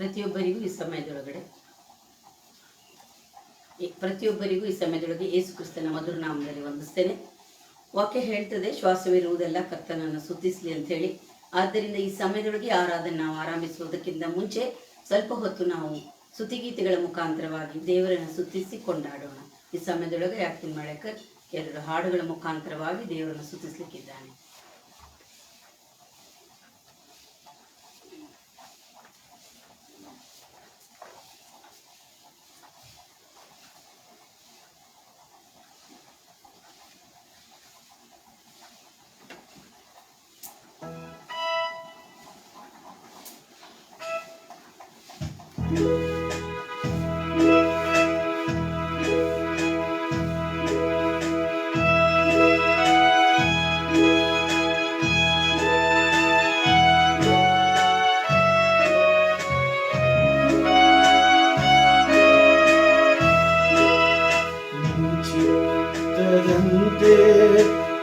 ಪ್ರತಿಯೊಬ್ಬರಿಗೂ ಈ ಸಮಯದೊಳಗೆ ಯೇಸು ಕ್ರಿಸ್ತನ ಮಧುರ ನಾಮದಲ್ಲಿ ವಂದಿಸ್ತೇನೆ. ವಾಕ್ಯ ಹೇಳ್ತದೆ, ಶ್ವಾಸವಿರುವುದೆಲ್ಲ ಕರ್ತನನ್ನು ಸ್ತುತಿಸಲಿ ಅಂತ ಹೇಳಿ. ಆದ್ದರಿಂದ ಈ ಸಮಯದೊಳಗೆ ಆರಾಧನೆ ನಾವು ಆರಂಭಿಸುವುದಕ್ಕಿಂತ ಮುಂಚೆ ಸ್ವಲ್ಪ ಹೊತ್ತು ನಾವು ಸ್ತುತಿಗೀತೆಗಳ ಮುಖಾಂತರವಾಗಿ ದೇವರನ್ನು ಸ್ತುತಿಸಿ ಕೊಂಡಾಡೋಣ. ಈ ಸಮಯದೊಳಗೆ ಯಾಕಿನ್ ಮಳೇಕರ್ 2 ಹಾಡುಗಳ ಮುಖಾಂತರವಾಗಿ ದೇವರನ್ನು ಸ್ತುತಿಸಲಿಕ್ಕಿದ್ದಾನೆ.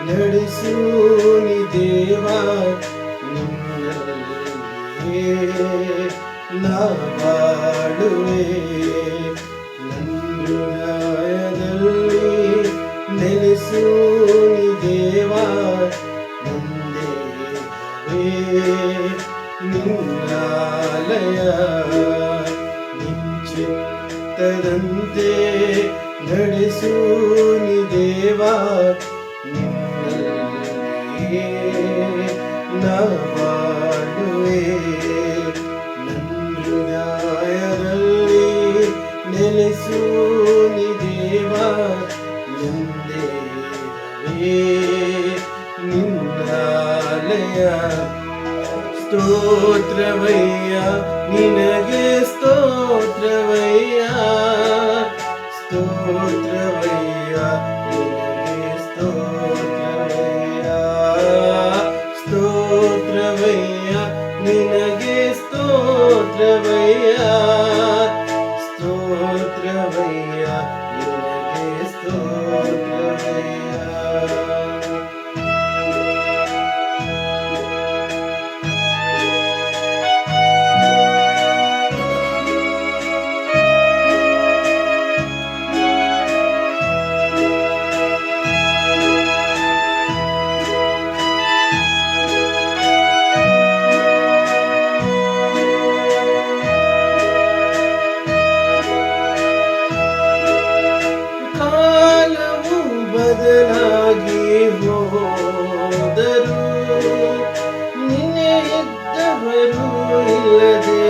ನಡೆಸೂನಿ ದೇವಾ ನಿನ್ನಲ್ಲೇ ನಾ ಬಾಳುವೆ, ನಂದುರಾಯದಲ್ಲಿ ನೆಲೆಸೂನಿ ದೇವಾ ನಂದೇವೇ ನಿನ್ನಾಲಯ, ನಿಂಚಿತ್ತದಂತೆ ನಡೆಸೂನಿ ದೇವಾ ನಾ ಬಾಳುವೆ, ನಂದುರಾಯದಲ್ಲಿ ನೆಲೆಸೂನಿ ದೇವಾ ನಂದೇವೇ ನಿನ್ನಾಲಯ. ಸ್ತೋತ್ರವಯ್ಯ ನಿನಗೆ ಸ್ತೋತ್ರವಯ್ಯ, ಸ್ತೋತ್ರವಯ್ಯ ನಿನಗೆ ಸ್ತೋತ್ರವಯ್ಯ, ಸ್ತೋತ್ರವಯ್ಯ ನಿನಗೆ ಸ್ತೋತ್ರವಯ್ಯ, ಸ್ತೋತ್ರವಯ್ಯ ನಿನಗೆ ಸ್ತೋತ್ರವಯ್ಯ. ಬದಲಾಗಿ ಹೋದರು, ನಿನ್ನೆ ಇದ್ದವರು ಇಲ್ಲದೆ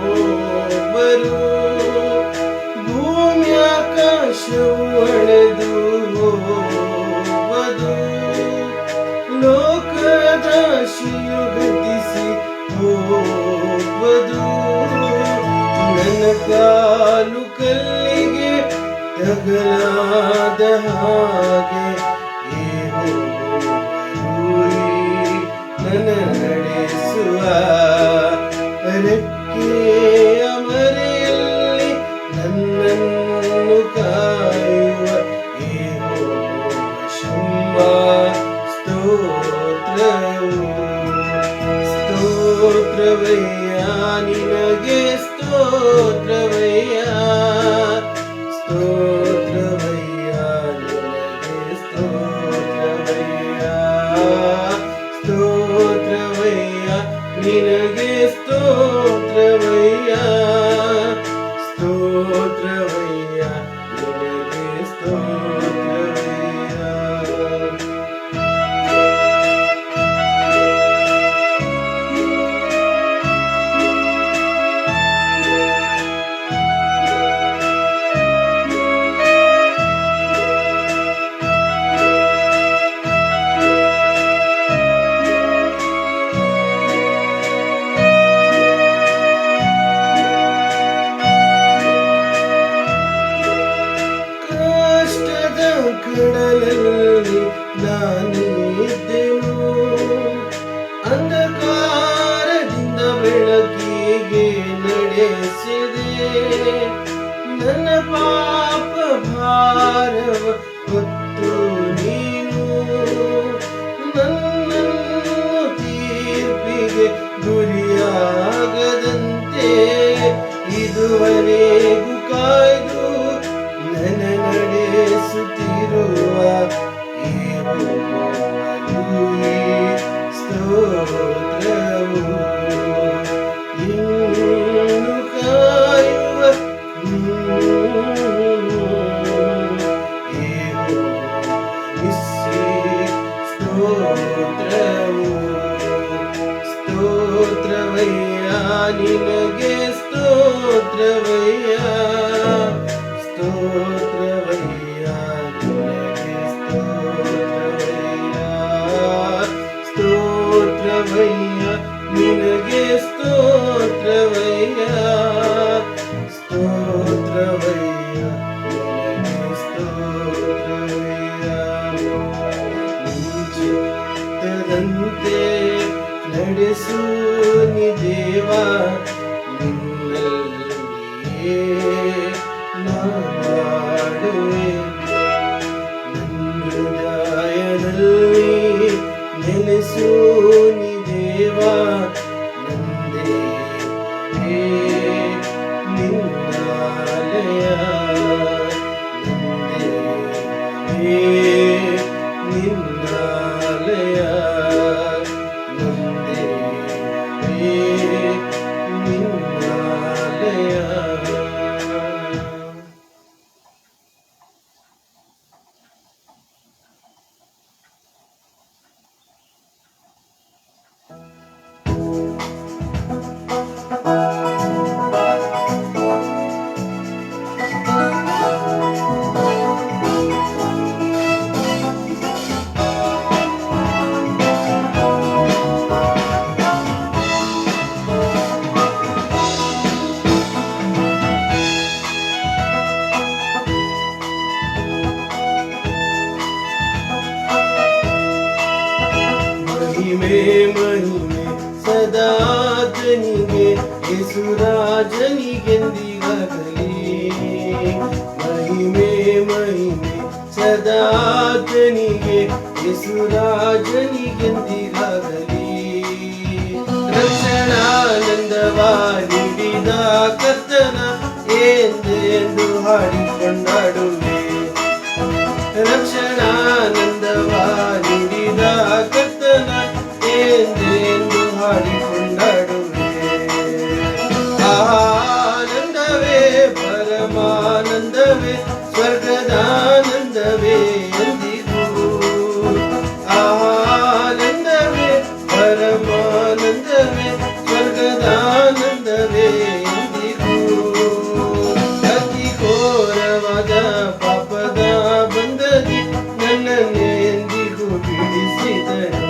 ಹೋದರು, ಭೂಮಿ ಆಕಾಶವು ಅಳೆದು ಹೋಗುವುದು, ಲೋಕದಾಶಿಯು ಗತಿಸಿ ಹೋಗುವುದು, ನನ್ನ ಕಾಲು ಕಲ್ಲಿಗೆ ತಗಲಾದ ಹಾಗೆ ನನ್ನ ನಡೆಸುವ, ರೆಕ್ಕೆಯ ಮರೆಯಲ್ಲಿ ನನ್ನನ್ನು ಕಾಯುವ ಯೆಹೋವ ಶಮ್ಮ. ಸ್ತೋತ್ರವು ಸ್ತೋತ್ರವಯ್ಯ ನಿನಗೆ ಸ್ತೋತ್ರವಯ್ಯ, ಸ್ತೋತ್ರವಯ್ಯ ನಿನಗೆ ಸ್ತೋತ್ರವಯ್ಯ, ಸ್ತೋತ್ರವಯ್ಯ ನಿನಗೆ ಸ್ತೋತ್ರವಯ್ಯ, ಸ್ತೋತ್ರವಯ್ಯ ನಿನಗೆ ಸ್ತೋತ್ರವಯ್ಯ. ಸ್ತೋತ್ರವು ಸ್ತೋತ್ರವಯ್ಯ ನಿನಗೆ ಸ್ತೋತ್ರವಯ್ಯ ಸ್ತೋತ್ರವಯ್ಯ ನಿನಗೆ ಸ್ತೋತ್ರವಯ್ಯ ನಿನಗೆ ಸ್ತೋತ್ರವಯ್ಯ ಸ್ತೋತ್ರವಯ್ಯ ನಿನಗೆ ಸ್ತೋತ್ರವಯ್ಯ ಚಿತ್ತದಂತೆ ನಡೆಸು ನಿ ದೇವ ನಿನ್ನಲ್ಲಿಯೇ ನಾಡುವೆ ಹೃದಯದಲ್ಲಿ ನೆಲೆಸು ನಿ ದೇವ ನಂದೇ ನಿನ್ನಾಲಯ ನಂದೇ ನಿನ್ನಾಲಯ ನಂದೇ ನಿನ್ನಾಲಯ. ಮಹಿಮೆ ಮಹಿಮೆ ಸದಾತನಿಗೆ ಯೇಸುರಾಜನಿಗೆಂದಿಗಾಗಲಿ ಮಹಿಮೆ ಮಹಿಮೆ ಸದಾತನಿಗೆ ಯೇಸುರಾಜನಿಗೆಂದಿಗಾಗಲಿ ರಕ್ಷಣಾನಂದವ ನೀಡಿದ ಕರ್ತನ ಎಂದೆಂದು ಹಾಡಿಕೊಂಡಾಡುವೆ ರಕ್ಷಣಾನಂದವ ನೀಡಿದ ಕರ್ತನ ಎಂದೆಂದು ಹಾಡಿಕೊಂಡಾಡುವೆ ಆನಂದವೇ ಪರಮಾನಂದವೇ ಸ್ವರ್ಗದಾನಂದವೇ ಎಂದಿಗೂ ಆನಂದವೇ ಪರಮಾನಂದವೇ ಸ್ವರ್ಗದಾನಂದವೇ ಎಂದಿಗೂ ಅತಿ ಘೋರವಾದ ಪಾಪದ ಬಂಧದಿ ನನ್ನನ್ನೇ ಎಂದಿಗೂ ಬಿಡಿಸಿದನು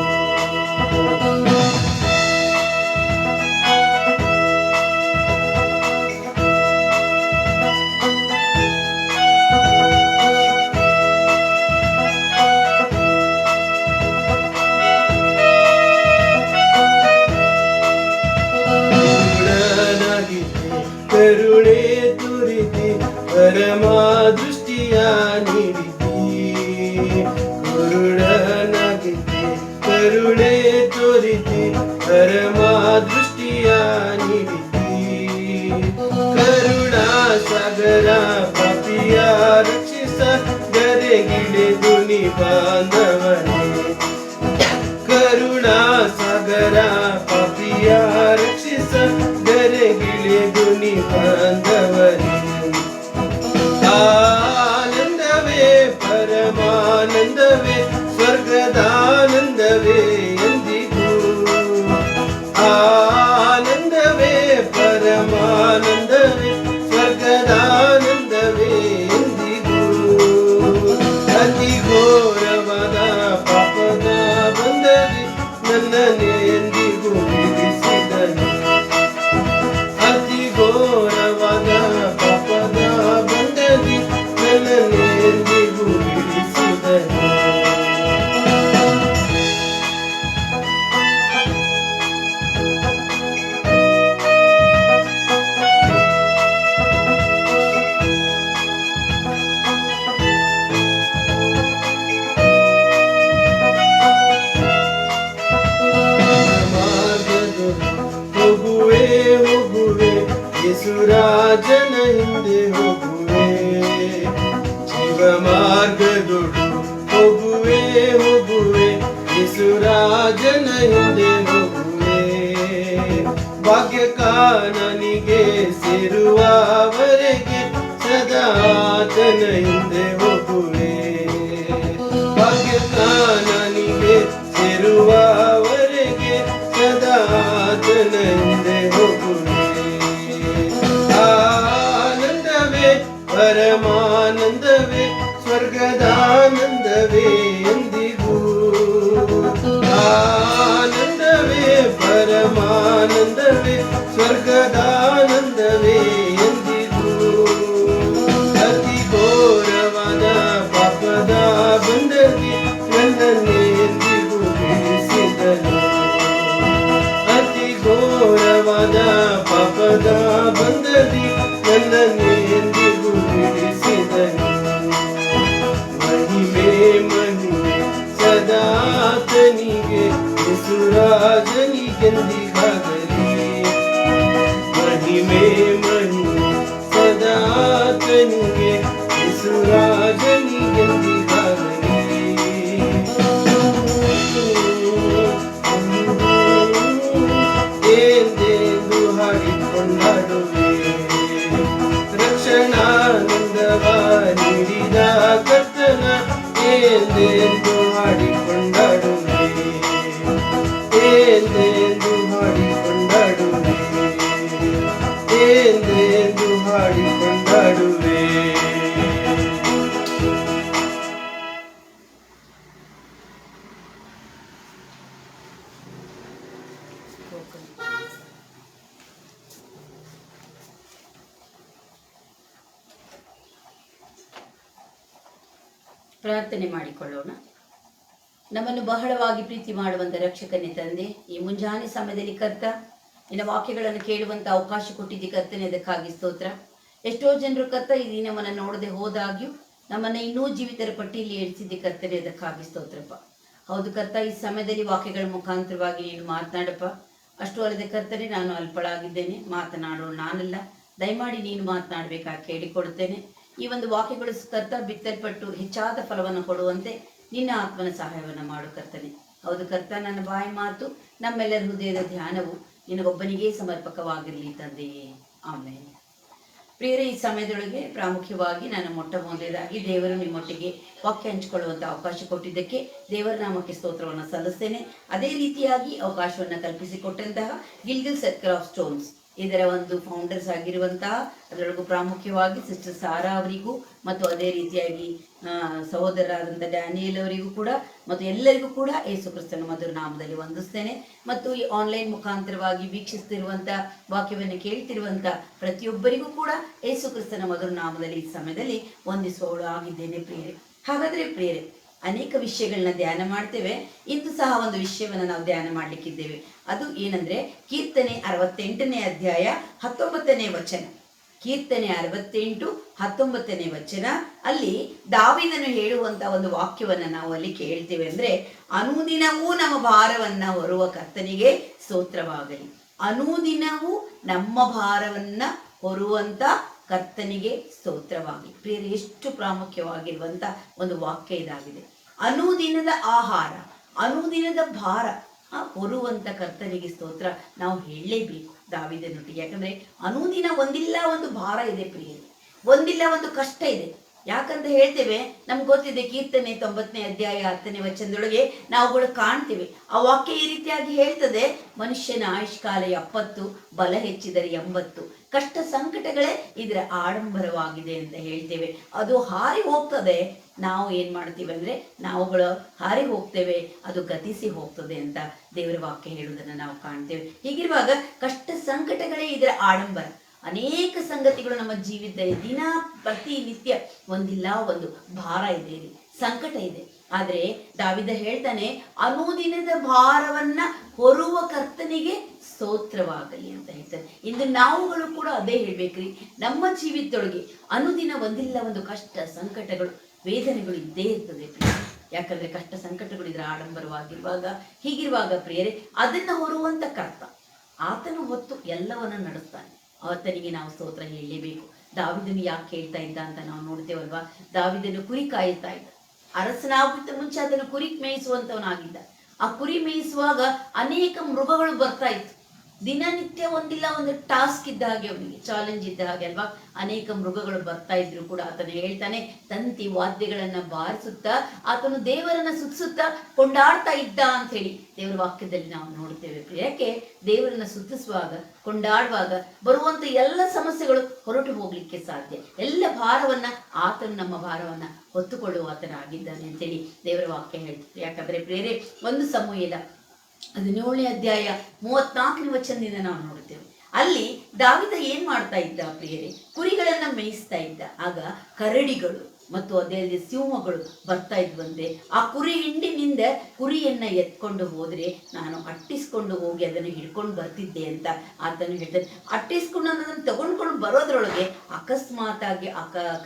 ಕರುಣೆ ತುರಿದಿ ಪರಮ ದೃಷ್ಟಿಯ ನೀಡಿದಿ ಕುರುಡನಾಗಿದ್ದಿ ಕರುಣೆ ತೋರಿದಿ ಪರಮ ದೃಷ್ಟಿಯ ನೀಡಿದಿ ಕರುಣಾ ಸಾಗರ ಪಾಪಿಯ ರಕ್ಷಿಸ ಗರೆಗಿಳಿದು ನಿ ಬಾಂಧವನೇ ಕರುಣಾ ಸಾಗರ ಪಾಪಿಯ ರಕ್ಷಿಸ ಗರೆಗಿಳಿದು ನಿ ಬಾಂಧವನೇ ಆನಂದವೇ ಪರಮಾನಂದವೇ ಸ್ವರ್ಗದಾನಂದವೇ ಎಂದಿಗೂ ಆನಂದವೇ ಪರಮಾನಂದವೇ ಸ್ವರ್ಗದಾನಂದವೇ ಎಂದಿಗೂ ಅತಿ ಘೋರವಾದ ಪಾಪದ ಬಂಧದಿ ನನ್ನನ್ನೇ ಎಂದಿಗೂ ಬಿಡಿಸಿದನು ಅತಿ ಘೋರವಾದ ಪಾಪದ ಬಂಧದಿ ನನ್ನನ್ನೇ ಎಂದಿಗೂ ಬಿಡಿಸಿದನು ಹೋಗುವೆ ಹೋಗುವೆ ಯೇಸುರಾಜನ ಹಿಂದೆ ಹೋಗುವೆ ಜೀವ ಮಾರ್ಗದೊಳು ಹೋಗುವೆ ಹೋಗುವೆ ಯೇಸುರಾಜನ ಹಿಂದೆ ಹೋಗುವೆ ಭಾಗ್ಯಕ ನನಗೆ ಸೇರುವವರೆಗೆ ಸದಾ ಆತನ ಹಿಂದೆ ಹೋಗುವೆ ಭಾಗ್ಯಕ ನನಗೆ ಆದ ಪಾಪದ ಬಂಧದಿ ನನ್ನನ್ನೆಂದಿಗೂ ಬಿಡಿಸಿದನು. ಮಹಿಮೆ ಮಹಿಮೆ ಸದಾತನಿಗೆ ಯೇಸುರಾಜನಿಗೆಂದಿಗಾಗಲಿ. ಮಹಿಮೆ ಮಹಿಮೆ ಸದಾತನಿಗೆ ಯೇಸುರಾಜನಿಗೆಂದಿಗಾಗಲಿ. ಎಂದೆಂದು ಹಾಡಿಕೊಂಡಾಡುವೆ ರಕ್ಷಣಾನಂದವ ನೀಡಿದ ಕರ್ತನ. ಎಂದೆಂದು ಹಾಡಿಕೊಂಡಾಡುವೆ ಎಂದೆಂದು ಹಾಡಿಕೊಂಡಾಡುವೆ ಎಂದೆಂದು ಹಾಡಿಕೊಂಡಾಡುವೆ. ಪ್ರಾರ್ಥನೆ ಮಾಡಿಕೊಳ್ಳೋಣ. ನಮ್ಮನ್ನು ಬಹಳವಾಗಿ ಪ್ರೀತಿ ಮಾಡುವಂತ ರಕ್ಷಕನೇ ತಂದೆ, ಈ ಮುಂಜಾನೆ ಸಮಯದಲ್ಲಿ ಕರ್ತ ನಿನ್ನ ವಾಕ್ಯಗಳನ್ನು ಕೇಳುವಂತ ಅವಕಾಶ ಕೊಟ್ಟಿದ್ದಿ ಕರ್ತನೆ, ಅದಕ್ಕಾಗಿ ಸ್ತೋತ್ರ. ಎಷ್ಟೋ ಜನರು ಕರ್ತ ಈ ದಿನವನ್ನು ನೋಡದೆ ಹೋದಾಗ್ಯೂ ನಮ್ಮನ್ನ ಇನ್ನೂ ಜೀವಿತರ ಪಟ್ಟಿಯಲ್ಲಿ ಇಳಿಸಿದ್ದಿ ಕರ್ತನೆ, ಅದಕ್ಕಾಗಿ ಸ್ತೋತ್ರಪ್ಪ. ಹೌದು ಕರ್ತ, ಈ ಸಮಯದಲ್ಲಿ ವಾಕ್ಯಗಳ ಮುಖಾಂತರವಾಗಿ ನೀನು ಮಾತನಾಡಪ್ಪ. ಅಷ್ಟು ಅಲ್ಲದೆ ಕರ್ತನೆ, ನಾನು ಅಲ್ಪಳಾಗಿದ್ದೇನೆ, ಮಾತನಾಡೋಣ ನಾನಲ್ಲ, ದಯಮಾಡಿ ನೀನು ಮಾತನಾಡಬೇಕಾಗಿ ಕೇಳಿಕೊಡುತ್ತೇನೆ. ಈ ಒಂದು ವಾಕ್ಯಗಳು ಕರ್ತ ಬಿತ್ತಲ್ಪಟ್ಟು ಹೆಚ್ಚಾದ ಫಲವನ್ನು ಕೊಡುವಂತೆ ನಿನ್ನ ಆತ್ಮನ ಸಹಾಯವನ್ನು ಮಾಡು ಕರ್ತನೆ. ಹೌದು ಕರ್ತ, ನನ್ನ ಬಾಯಿ ಮಾತು ನಮ್ಮೆಲ್ಲರ ಹೃದಯದ ಧ್ಯಾನವು ನಿನಗೊಬ್ಬನಿಗೆ ಸಮರ್ಪಕವಾಗಿರಲಿ ತಂದೆಯೇ, ಆಮೇಲೆ. ಪ್ರಿಯರೇ, ಈ ಸಮಯದೊಳಗೆ ಪ್ರಾಮುಖ್ಯವಾಗಿ ನಾನು ಮೊಟ್ಟ ಮೊದಲನೇದಾಗಿ ದೇವರು ನಿಮ್ಮೊಟ್ಟಿಗೆ ವಾಕ್ಯ ಹಂಚಿಕೊಳ್ಳುವಂಥ ಅವಕಾಶ ಕೊಟ್ಟಿದ್ದಕ್ಕೆ ದೇವರ ನಾಮಕ್ಕೆ ಸ್ತೋತ್ರವನ್ನು ಸಲ್ಲಿಸ್ತೇನೆ. ಅದೇ ರೀತಿಯಾಗಿ ಅವಕಾಶವನ್ನು ಕಲ್ಪಿಸಿಕೊಟ್ಟಂತಹ ಗಿಲ್ಗಿಲ್ ಸರ್ಕಲ್ ಆಫ್ ಸ್ಟೋನ್ಸ್ ಇದರ ಒಂದು ಫೌಂಡರ್ಸ್ ಆಗಿರುವಂತಹ, ಅದರೊಳಗೂ ಪ್ರಾಮುಖ್ಯವಾಗಿ ಸಿಸ್ಟರ್ ಸಾರಾ ಅವರಿಗೂ ಮತ್ತು ಅದೇ ರೀತಿಯಾಗಿ ಸಹೋದರರಾದಂಥ ಡ್ಯಾನಿಯಲ್ ಅವರಿಗೂ ಕೂಡ ಮತ್ತು ಎಲ್ಲರಿಗೂ ಕೂಡ ಯೇಸು ಕ್ರಿಸ್ತನ ಮಧುರ ನಾಮದಲ್ಲಿ ವಂದಿಸ್ತೇನೆ. ಮತ್ತು ಈ ಆನ್ಲೈನ್ ಮುಖಾಂತರವಾಗಿ ವೀಕ್ಷಿಸ್ತಿರುವಂಥ ವಾಕ್ಯವನ್ನು ಕೇಳ್ತಿರುವಂಥ ಪ್ರತಿಯೊಬ್ಬರಿಗೂ ಕೂಡ ಯೇಸು ಕ್ರಿಸ್ತನ ಮಧುರ ನಾಮದಲ್ಲಿ ಈ ಸಮಯದಲ್ಲಿ ವಂದಿಸುವವಳು ಆಗಿದ್ದೇನೆ ಪ್ರಿಯರೇ. ಹಾಗಾದರೆ ಪ್ರಿಯರೇ, ಅನೇಕ ವಿಷಯಗಳನ್ನ ಧ್ಯಾನ ಮಾಡ್ತೇವೆ. ಇಂದು ಸಹ ಒಂದು ವಿಷಯವನ್ನು ನಾವು ಧ್ಯಾನ ಮಾಡಲಿಕ್ಕಿದ್ದೇವೆ. ಅದು ಏನಂದ್ರೆ ಕೀರ್ತನೆ 68ನೇ ಅಧ್ಯಾಯ 19ನೇ ವಚನ. ಕೀರ್ತನೆ 68, 19ನೇ ವಚನ. ಅಲ್ಲಿ ದಾವೀದನು ಹೇಳುವಂತ ಒಂದು ವಾಕ್ಯವನ್ನ ನಾವು ಅಲ್ಲಿ ಕೇಳ್ತೇವೆ. ಅಂದ್ರೆ, ಅನುದಿನವೂ ನಮ್ಮ ಭಾರವನ್ನ ಹೊರುವ ಕರ್ತನಿಗೆ ಸ್ತೋತ್ರವಾಗಲಿ. ಅನುದಿನವೂ ನಮ್ಮ ಭಾರವನ್ನ ಹೊರುವಂತ ಕರ್ತನಿಗೆ ಸ್ತೋತ್ರವಾಗಲಿ. ಪ್ರಿಯರೇ, ಎಷ್ಟು ಪ್ರಾಮುಖ್ಯವಾಗಿರುವಂತ ಒಂದು ವಾಕ್ಯ ಇದಾಗಿದೆ. ಅನುದಿನದ ಆಹಾರ, ಅನುದಿನದ ಭಾರ ಹೊರುವಂತ ಕರ್ತನಿಗೆ ಸ್ತೋತ್ರ ನಾವು ಹೇಳಲೇಬೇಕು ದಾವೀದನೊಟ್ಟಿಗೆ. ಯಾಕಂದ್ರೆ ಅನುದಿನ ಒಂದಿಲ್ಲ ಒಂದು ಭಾರ ಇದೆ ಪ್ರಿಯರೇ, ಒಂದಿಲ್ಲ ಒಂದು ಕಷ್ಟ ಇದೆ. ಯಾಕಂತ ಹೇಳ್ತೇವೆ, ನಮ್ಗೆ ಗೊತ್ತಿದೆ ಕೀರ್ತನೆ 90ನೇ ಅಧ್ಯಾಯ 10ನೇ ವಚನದೊಳಗೆ ನಾವುಗಳು ಕಾಣ್ತೇವೆ. ಆ ವಾಕ್ಯ ಈ ರೀತಿಯಾಗಿ ಹೇಳ್ತದೆ, ಮನುಷ್ಯನ ಆಯುಷ್ಕಾಲ 70, ಬಲ ಹೆಚ್ಚಿದರೆ 80. ಕಷ್ಟ ಸಂಕಟಗಳೇ ಇದರ ಆಡಂಬರವಾಗಿದೆ ಅಂತ ಹೇಳ್ತೇವೆ. ಅದು ಹಾರಿ ಹೋಗ್ತದೆ, ನಾವು ಏನ್ ಮಾಡ್ತೀವಿ ಅಂದ್ರೆ ನಾವುಗಳು ಹಾರಿ ಹೋಗ್ತೇವೆ, ಅದು ಗತಿಸಿ ಹೋಗ್ತದೆ ಅಂತ ದೇವರ ವಾಕ್ಯ ಹೇಳುವುದನ್ನು ನಾವು ಕಾಣ್ತೇವೆ. ಹೀಗಿರುವಾಗ ಕಷ್ಟ ಸಂಕಟಗಳೇ ಇದರ ಆಡಂಬರ. ಅನೇಕ ಸಂಗತಿಗಳು ನಮ್ಮ ಜೀವಿತದಲ್ಲಿ ದಿನ ಪ್ರತಿನಿತ್ಯ ಒಂದಿಲ್ಲ ಒಂದು ಭಾರ ಇದೆ, ಸಂಕಟ ಇದೆ. ಆದ್ರೆ ದಾವೀದ ಹೇಳ್ತಾನೆ, ಅನುದಿನದ ಭಾರವನ್ನ ಹೊರುವ ಕರ್ತನಿಗೆ ಸ್ತೋತ್ರವಾಗಲಿ ಅಂತ ಹೇಳ್ತಾರೆ. ಇಂದು ನಾವುಗಳು ಕೂಡ ಅದೇ ಹೇಳ್ಬೇಕ್ರಿ. ನಮ್ಮ ಜೀವಿತದೊಳಗೆ ಅನುದಿನ ಒಂದಿಲ್ಲ ಒಂದು ಕಷ್ಟ ಸಂಕಟಗಳು ವೇದನೆಗಳು ಇದ್ದೇ ಇರ್ತದೆ. ಯಾಕಂದ್ರೆ ಕಷ್ಟ ಸಂಕಟಗಳು ಇದರ ಆಡಂಬರವಾಗಿರುವಾಗ, ಹೀಗಿರುವಾಗ ಪ್ರಿಯರೇ, ಅದನ್ನ ಹೊರುವಂತ ಕರ್ತ ಆತನು ಹೊತ್ತು ಎಲ್ಲವನ್ನ ನಡೆಸ್ತಾನೆ. ಆತನಿಗೆ ನಾವು ಸ್ತೋತ್ರ ಹೇಳಲೇಬೇಕು. ದಾವೀದನು ಯಾಕೆ ಹೇಳ್ತಾ ಇದ್ದ ಅಂತ ನಾವು ನೋಡ್ತೇವಲ್ವಾ. ದಾವೀದನು ಕುರಿ ಕಾಯುತ್ತಾ ಇದ್ದ. ಅರಸನಾಗುತ್ತ ಮುಂಚೆ ಅದನ್ನು ಕುರಿ ಮೇಯಿಸುವಂತವನಾಗಿದ್ದ. ಆ ಕುರಿ ಮೇಯಿಸುವಾಗ ಅನೇಕ ಮೃಗಗಳು ಬರ್ತಾ ಇತ್ತು. ದಿನನಿತ್ಯ ಒಂದಿಲ್ಲ ಒಂದು ಟಾಸ್ಕ್ ಇದ್ದ ಹಾಗೆ, ಅವನಿಗೆ ಚಾಲೆಂಜ್ ಇದ್ದ ಹಾಗೆ ಅಲ್ವಾ. ಅನೇಕ ಮೃಗಗಳು ಬರ್ತಾ ಇದ್ರು ಕೂಡ ಆತನು ಹೇಳ್ತಾನೆ, ತಂತಿ ವಾದ್ಯಗಳನ್ನ ಬಾರಿಸುತ್ತಾ ಆತನು ದೇವರನ್ನ ಸುತ್ತಿಸುತ್ತಾ ಕೊಂಡಾಡ್ತಾ ಇದ್ದ ಅಂತ ಹೇಳಿ ದೇವರ ವಾಕ್ಯದಲ್ಲಿ ನಾವು ನೋಡ್ತೇವೆ. ಯಾಕೆ ದೇವರನ್ನ ಸುತ್ತಿಸುವಾಗ, ಕೊಂಡಾಡುವಾಗ ಬರುವಂತ ಎಲ್ಲ ಸಮಸ್ಯೆಗಳು ಹೊರಟು ಹೋಗ್ಲಿಕ್ಕೆ ಸಾಧ್ಯ. ಎಲ್ಲ ಭಾರವನ್ನ ಆತನು ನಮ್ಮ ಭಾರವನ್ನ ಹೊತ್ತುಕೊಳ್ಳುವ ಆತನಾಗಿದ್ದಾನೆ ಅಂತೇಳಿ ದೇವರ ವಾಕ್ಯ ಹೇಳ್ತದೆ. ಯಾಕಂದ್ರೆ ಪ್ರೇರೆ, 1 ಸಮುವೇಲ 17ನೇ ಅಧ್ಯಾಯ 34ನೇ ವಚನದಿಂದ ನಾವು ನೋಡ್ತೇವೆ. ಅಲ್ಲಿ ದಾವೀದ ಏನ್ ಮಾಡ್ತಾ ಇದ್ದ ಪ್ರಿಯರೇ, ಕುರಿಗಳನ್ನ ಮೇಯಿಸ್ತಾ ಇದ್ದ. ಆಗ ಕರಡಿಗಳು ಮತ್ತು ಅದೇ ಅಲ್ಲದೆ ಸಿಂಹಗಳು ಬರ್ತಾ ಇದ್ವಂತೆ. ಆ ಕುರಿ ಹಿಂಡಿನಿಂದ ಕುರಿಯನ್ನ ಎತ್ಕೊಂಡು ಹೋದ್ರೆ ನಾನು ಅಟ್ಟಿಸ್ಕೊಂಡು ಹೋಗಿ ಅದನ್ನು ಹಿಡ್ಕೊಂಡು ಬರ್ತಿದ್ದೆ ಅಂತ ಆತನು ಹೇಳ್ತಾನೆ. ಅಟ್ಟಿಸ್ಕೊಂಡು ಅದನ್ನು ತಗೊಂಡ್ಕೊಂಡು ಬರೋದ್ರೊಳಗೆ ಅಕಸ್ಮಾತ್ ಆಗಿ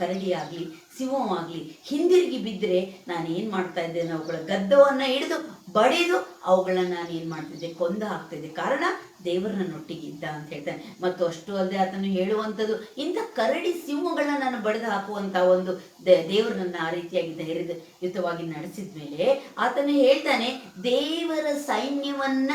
ಕರಡಿ ಆಗ್ಲಿ ಸಿಂಹವಾಗ್ಲಿ ಹಿಂದಿರುಗಿ ಬಿದ್ದರೆ ನಾನು ಏನು ಮಾಡ್ತಾ ಇದ್ದೇನೆ, ಅವುಗಳ ಗದ್ದವನ್ನ ಹಿಡಿದು ಬಡಿದು ಅವುಗಳನ್ನ ನಾನು ಏನು ಮಾಡ್ತಿದ್ದೆ, ಕೊಂದ ಹಾಕ್ತಿದ್ದೆ. ಕಾರಣ ದೇವರನ್ನೊಟ್ಟಿಗಿದ್ದ ಅಂತ ಹೇಳ್ತಾನೆ. ಮತ್ತು ಅಷ್ಟು ಅಲ್ಲದೆ ಆತನು ಹೇಳುವಂಥದ್ದು, ಇಂಥ ಕರಡಿ ಸಿಂಹಗಳನ್ನ ನಾನು ಬಡಿದು ಹಾಕುವಂತ ಒಂದು ದೇವರನ್ನ ಆ ರೀತಿಯಾಗಿ ಧೈರ್ಯಯುತವಾಗಿ ನಡೆಸಿದ ಮೇಲೆ ಆತನು ಹೇಳ್ತಾನೆ, ದೇವರ ಸೈನ್ಯವನ್ನ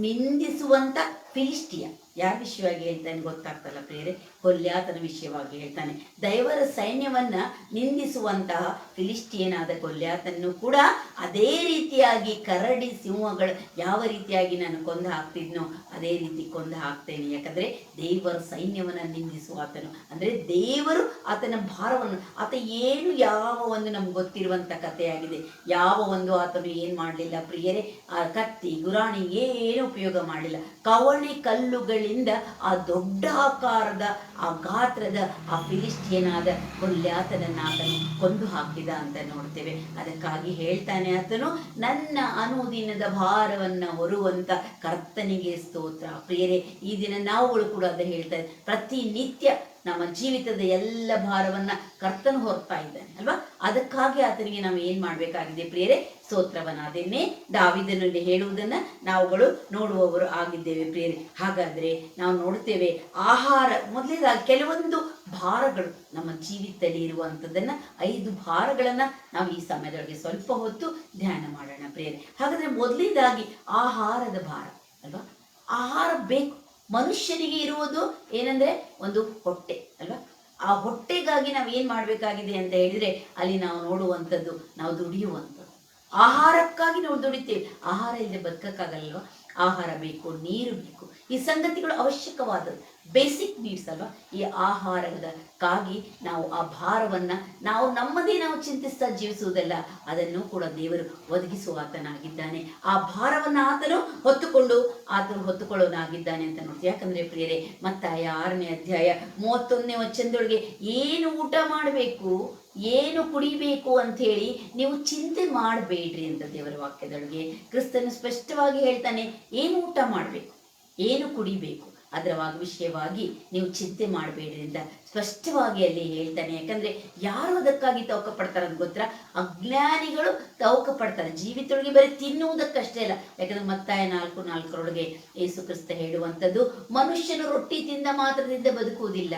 ನಿಂದಿಸುವಂತ ಫಿಲಿಸ್ಟಿಯ ಯಾರ ವಿಷಯವಾಗಿ ಹೇಳ್ತಾನೆ ಗೊತ್ತಾಗ್ತಲ್ಲ ಪ್ರಿಯರೇ, ಗೊಲ್ಯಾತನ ವಿಷಯವಾಗಿ ಹೇಳ್ತಾನೆ. ದೇವರ ಸೈನ್ಯವನ್ನ ನಿಂದಿಸುವಂತಹ ಫಿಲಿಸ್ಟಿಯನಾದ ಗೊಲ್ಯಾತನ್ನು ಕೂಡ ಅದೇ ರೀತಿಯಾಗಿ ಕರಡಿ ಸಿಂಹಗಳು ಯಾವ ರೀತಿಯಾಗಿ ನಾನು ಕೊಂದು ಹಾಕ್ತಿದ್ನೋ ಅದೇ ರೀತಿ ಕೊಂದು ಹಾಕ್ತೇನೆ. ಯಾಕಂದ್ರೆ ದೇವರ ಸೈನ್ಯವನ್ನ ನಿಂದಿಸುವ ಆತನು, ಅಂದ್ರೆ ದೇವರು ಆತನ ಭಾರವನ್ನು, ಆತ ಏನು ಯಾವ ಒಂದು ನಮ್ಗೆ ಗೊತ್ತಿರುವಂತ ಕಥೆಯಾಗಿದೆ. ಯಾವ ಒಂದು ಆತನು ಏನ್ ಮಾಡಲಿಲ್ಲ ಪ್ರಿಯರೇ, ಆ ಕತ್ತಿ ಗುರಾಣಿ ಏನು ಉಪಯೋಗ ಮಾಡಲಿಲ್ಲ. ಕವಣೆ ಕಲ್ಲುಗಳಿಂದ ಆ ದೊಡ್ಡ ಆಕಾರದ ಆ ಗಾತ್ರದ ಆ ಫಿಲಿಸ್ಟಿಯನಾದ ಗೊಲ್ಯಾತನನ್ನ ಆತನು ಕೊಂದು ಹಾಕಿದ ಅಂತ ನೋಡ್ತೇವೆ. ಅದಕ್ಕಾಗಿ ಹೇಳ್ತಾನೆ ಆತನು, ನನ್ನ ಅನುದಿನದ ಭಾರವನ್ನ ಹೊರುವಂತ ಕರ್ತನಿಗೆ ಸ್ತೋತ್ರ. ಪ್ರಿಯರೇ, ಈ ದಿನ ನಾವುಗಳು ಕೂಡ ಅದು ಹೇಳ್ತಾರೆ, ಪ್ರತಿನಿತ್ಯ ನಮ್ಮ ಜೀವಿತದ ಎಲ್ಲ ಭಾರವನ್ನ ಕರ್ತನು ಹೊರ್ತಾ ಇದ್ದಾನೆ ಅಲ್ವಾ. ಅದಕ್ಕಾಗಿ ಆತನಿಗೆ ನಾವು ಏನ್ ಮಾಡ್ಬೇಕಾಗಿದೆ ಪ್ರಿಯರೇ, ಸ್ತೋತ್ರವನ್ನ. ಅದನ್ನೇ ದಾವೀದನಲ್ಲಿ ಹೇಳುವುದನ್ನ ನಾವುಗಳು ನೋಡುವವರು ಆಗಿದ್ದೇವೆ ಪ್ರಿಯರೇ. ಹಾಗಾದ್ರೆ ನಾವು ನೋಡ್ತೇವೆ, ಆಹಾರ ಮೊದಲೇದಾಗಿ ಕೆಲವೊಂದು ಭಾರಗಳು ನಮ್ಮ ಜೀವಿತದಲ್ಲಿ ಇರುವಂಥದ್ದನ್ನ 5 ಭಾರಗಳನ್ನ ನಾವು ಈ ಸಮಯದೊಳಗೆ ಸ್ವಲ್ಪ ಹೊತ್ತು ಧ್ಯಾನ ಮಾಡೋಣ ಪ್ರಿಯರೇ. ಹಾಗಾದ್ರೆ ಮೊದಲೇದಾಗಿ ಆಹಾರದ ಭಾರ ಅಲ್ವಾ. ಆಹಾರ ಬೇಕು, ಮನುಷ್ಯನಿಗೆ ಇರುವುದು ಏನಂದ್ರೆ ಒಂದು ಹೊಟ್ಟೆ ಅಲ್ವಾ. ಆ ಹೊಟ್ಟೆಗಾಗಿ ನಾವು ಏನ್ ಮಾಡ್ಬೇಕಾಗಿದೆ ಅಂತ ಹೇಳಿದ್ರೆ, ಅಲ್ಲಿ ನಾವು ನೋಡುವಂಥದ್ದು, ನಾವು ದುಡಿಯುವಂಥದ್ದು ಆಹಾರಕ್ಕಾಗಿ ನಾವು ದುಡಿತೇವೆ. ಆಹಾರ ಇಲ್ಲದೆ ಬದುಕಕ್ಕಾಗಲ್ವಾ. ಆಹಾರ ಬೇಕು, ನೀರು ಬೇಕು, ಈ ಸಂಗತಿಗಳು ಅವಶ್ಯಕವಾದದ್ದು, ಬೇಸಿಕ್ ನೀಡ್ಸ್ ಅಲ್ವಾ. ಈ ಆಹಾರಕ್ಕಾಗಿ ನಾವು ಆ ಭಾರವನ್ನ ನಾವು ನಮ್ಮದೇ ನಾವು ಚಿಂತಿಸ್ತಾ ಜೀವಿಸುವುದಲ್ಲ, ಅದನ್ನು ಕೂಡ ದೇವರು ಒದಗಿಸುವ ಆತನಾಗಿದ್ದಾನೆ. ಆ ಭಾರವನ್ನ ಆತನು ಹೊತ್ತುಕೊಳ್ಳೋನಾಗಿದ್ದಾನೆ ಅಂತ ನೋಡ್ತೀವಿ. ಯಾಕಂದ್ರೆ ಪ್ರಿಯರೇ, ಮತ್ತಾಯ 6ನೇ ಅಧ್ಯಾಯ 31ನೇ ವಚನದೊಳಗೆ ಏನು ಊಟ ಮಾಡಬೇಕು, ಏನು ಕುಡಿಬೇಕು ಅಂತ ಹೇಳಿ ನೀವು ಚಿಂತೆ ಮಾಡಬೇಡ್ರಿ ಅಂತ ದೇವರ ವಾಕ್ಯದೊಳಗೆ ಕ್ರಿಸ್ತನು ಸ್ಪಷ್ಟವಾಗಿ ಹೇಳ್ತಾನೆ. ಏನು ಊಟ ಮಾಡಬೇಕು, ಏನು ಕುಡಿಬೇಕು, ಅದರ ವಿಷಯವಾಗಿ ನೀವು ಚಿಂತೆ ಮಾಡಬೇಡ್ರಿ ಅಂತ ಸ್ಪಷ್ಟವಾಗಿ ಅಲ್ಲಿ ಹೇಳ್ತಾನೆ. ಯಾಕಂದ್ರೆ ಯಾರು ಅದಕ್ಕಾಗಿ ತವಕ ಪಡ್ತಾರೆ ಅಂತ ಗೊತ್ತಾ? ಅಜ್ಞಾನಿಗಳು ತವಕ ಪಡ್ತಾರೆ ಜೀವಿತೊಳಗೆ, ಬರೀ ತಿನ್ನುವುದಕ್ಕಷ್ಟೇ ಅಲ್ಲ. ಯಾಕಂದ್ರೆ ಮತ್ತಾಯ 4:4 ಯೇಸು ಕ್ರಿಸ್ತ ಹೇಳುವಂಥದ್ದು, ಮನುಷ್ಯನು ರೊಟ್ಟಿ ತಿಂದ ಮಾತ್ರದಿಂದ ಬದುಕುವುದಿಲ್ಲ,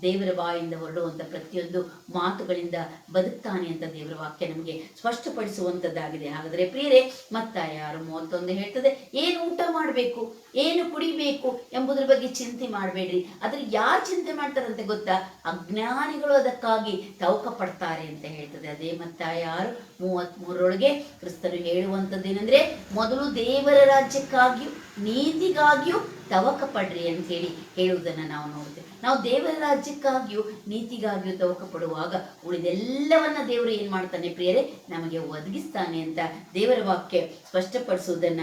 ದೇವರ ಬಾಯಿಂದ ಹೊರಡುವಂತ ಪ್ರತಿಯೊಂದು ಮಾತುಗಳಿಂದ ಬದುಕ್ತಾನೆ ಅಂತ ದೇವರ ವಾಕ್ಯ ನಮಗೆ ಸ್ಪಷ್ಟಪಡಿಸುವಂತದ್ದಾಗಿದೆ. ಹಾಗಾದ್ರೆ ಪ್ರಿಯರೇ, ಮತ್ತಾಯ 6:31 ಹೇಳ್ತದೆ, ಏನು ಊಟ ಮಾಡಬೇಕು, ಏನು ಕುಡಿಬೇಕು ಎಂಬುದ್ರ ಬಗ್ಗೆ ಚಿಂತೆ ಮಾಡಬೇಡ್ರಿ. ಆದ್ರೆ ಯಾರು ಚಿಂತೆ ಮಾಡ್ತಾರಂತೆ ಗೊತ್ತಾ? ಅಜ್ಞಾನಿಗಳು ಅದಕ್ಕಾಗಿ ತವಕ ಪಡ್ತಾರೆ ಅಂತ ಹೇಳ್ತದೆ. ಅದೇ ಮತ್ತಾಯ 6:33 ಕ್ರಿಸ್ತನು ಹೇಳುವಂಥದ್ದೇನೆಂದ್ರೆ, ಮೊದಲು ದೇವರ ರಾಜ್ಯಕ್ಕಾಗಿಯೂ ನೀತಿಗಾಗಿಯೂ ತವಕ ಪಡ್ರಿ ಅಂತ ಹೇಳುವುದನ್ನ ನಾವು ನೋಡ್ತೇವೆ. ನಾವು ದೇವರ ರಾಜ್ಯಕ್ಕಾಗಿಯೂ ನೀತಿಗಾಗಿಯೂ ತವಕ ಪಡುವಾಗ ಉಳಿದೆಲ್ಲವನ್ನ ದೇವರು ಏನ್ ಮಾಡ್ತಾನೆ ಪ್ರಿಯರೇ, ನಮಗೆ ಒದಗಿಸ್ತಾನೆ ಅಂತ ದೇವರ ವಾಕ್ಯ ಸ್ಪಷ್ಟಪಡಿಸುವುದನ್ನ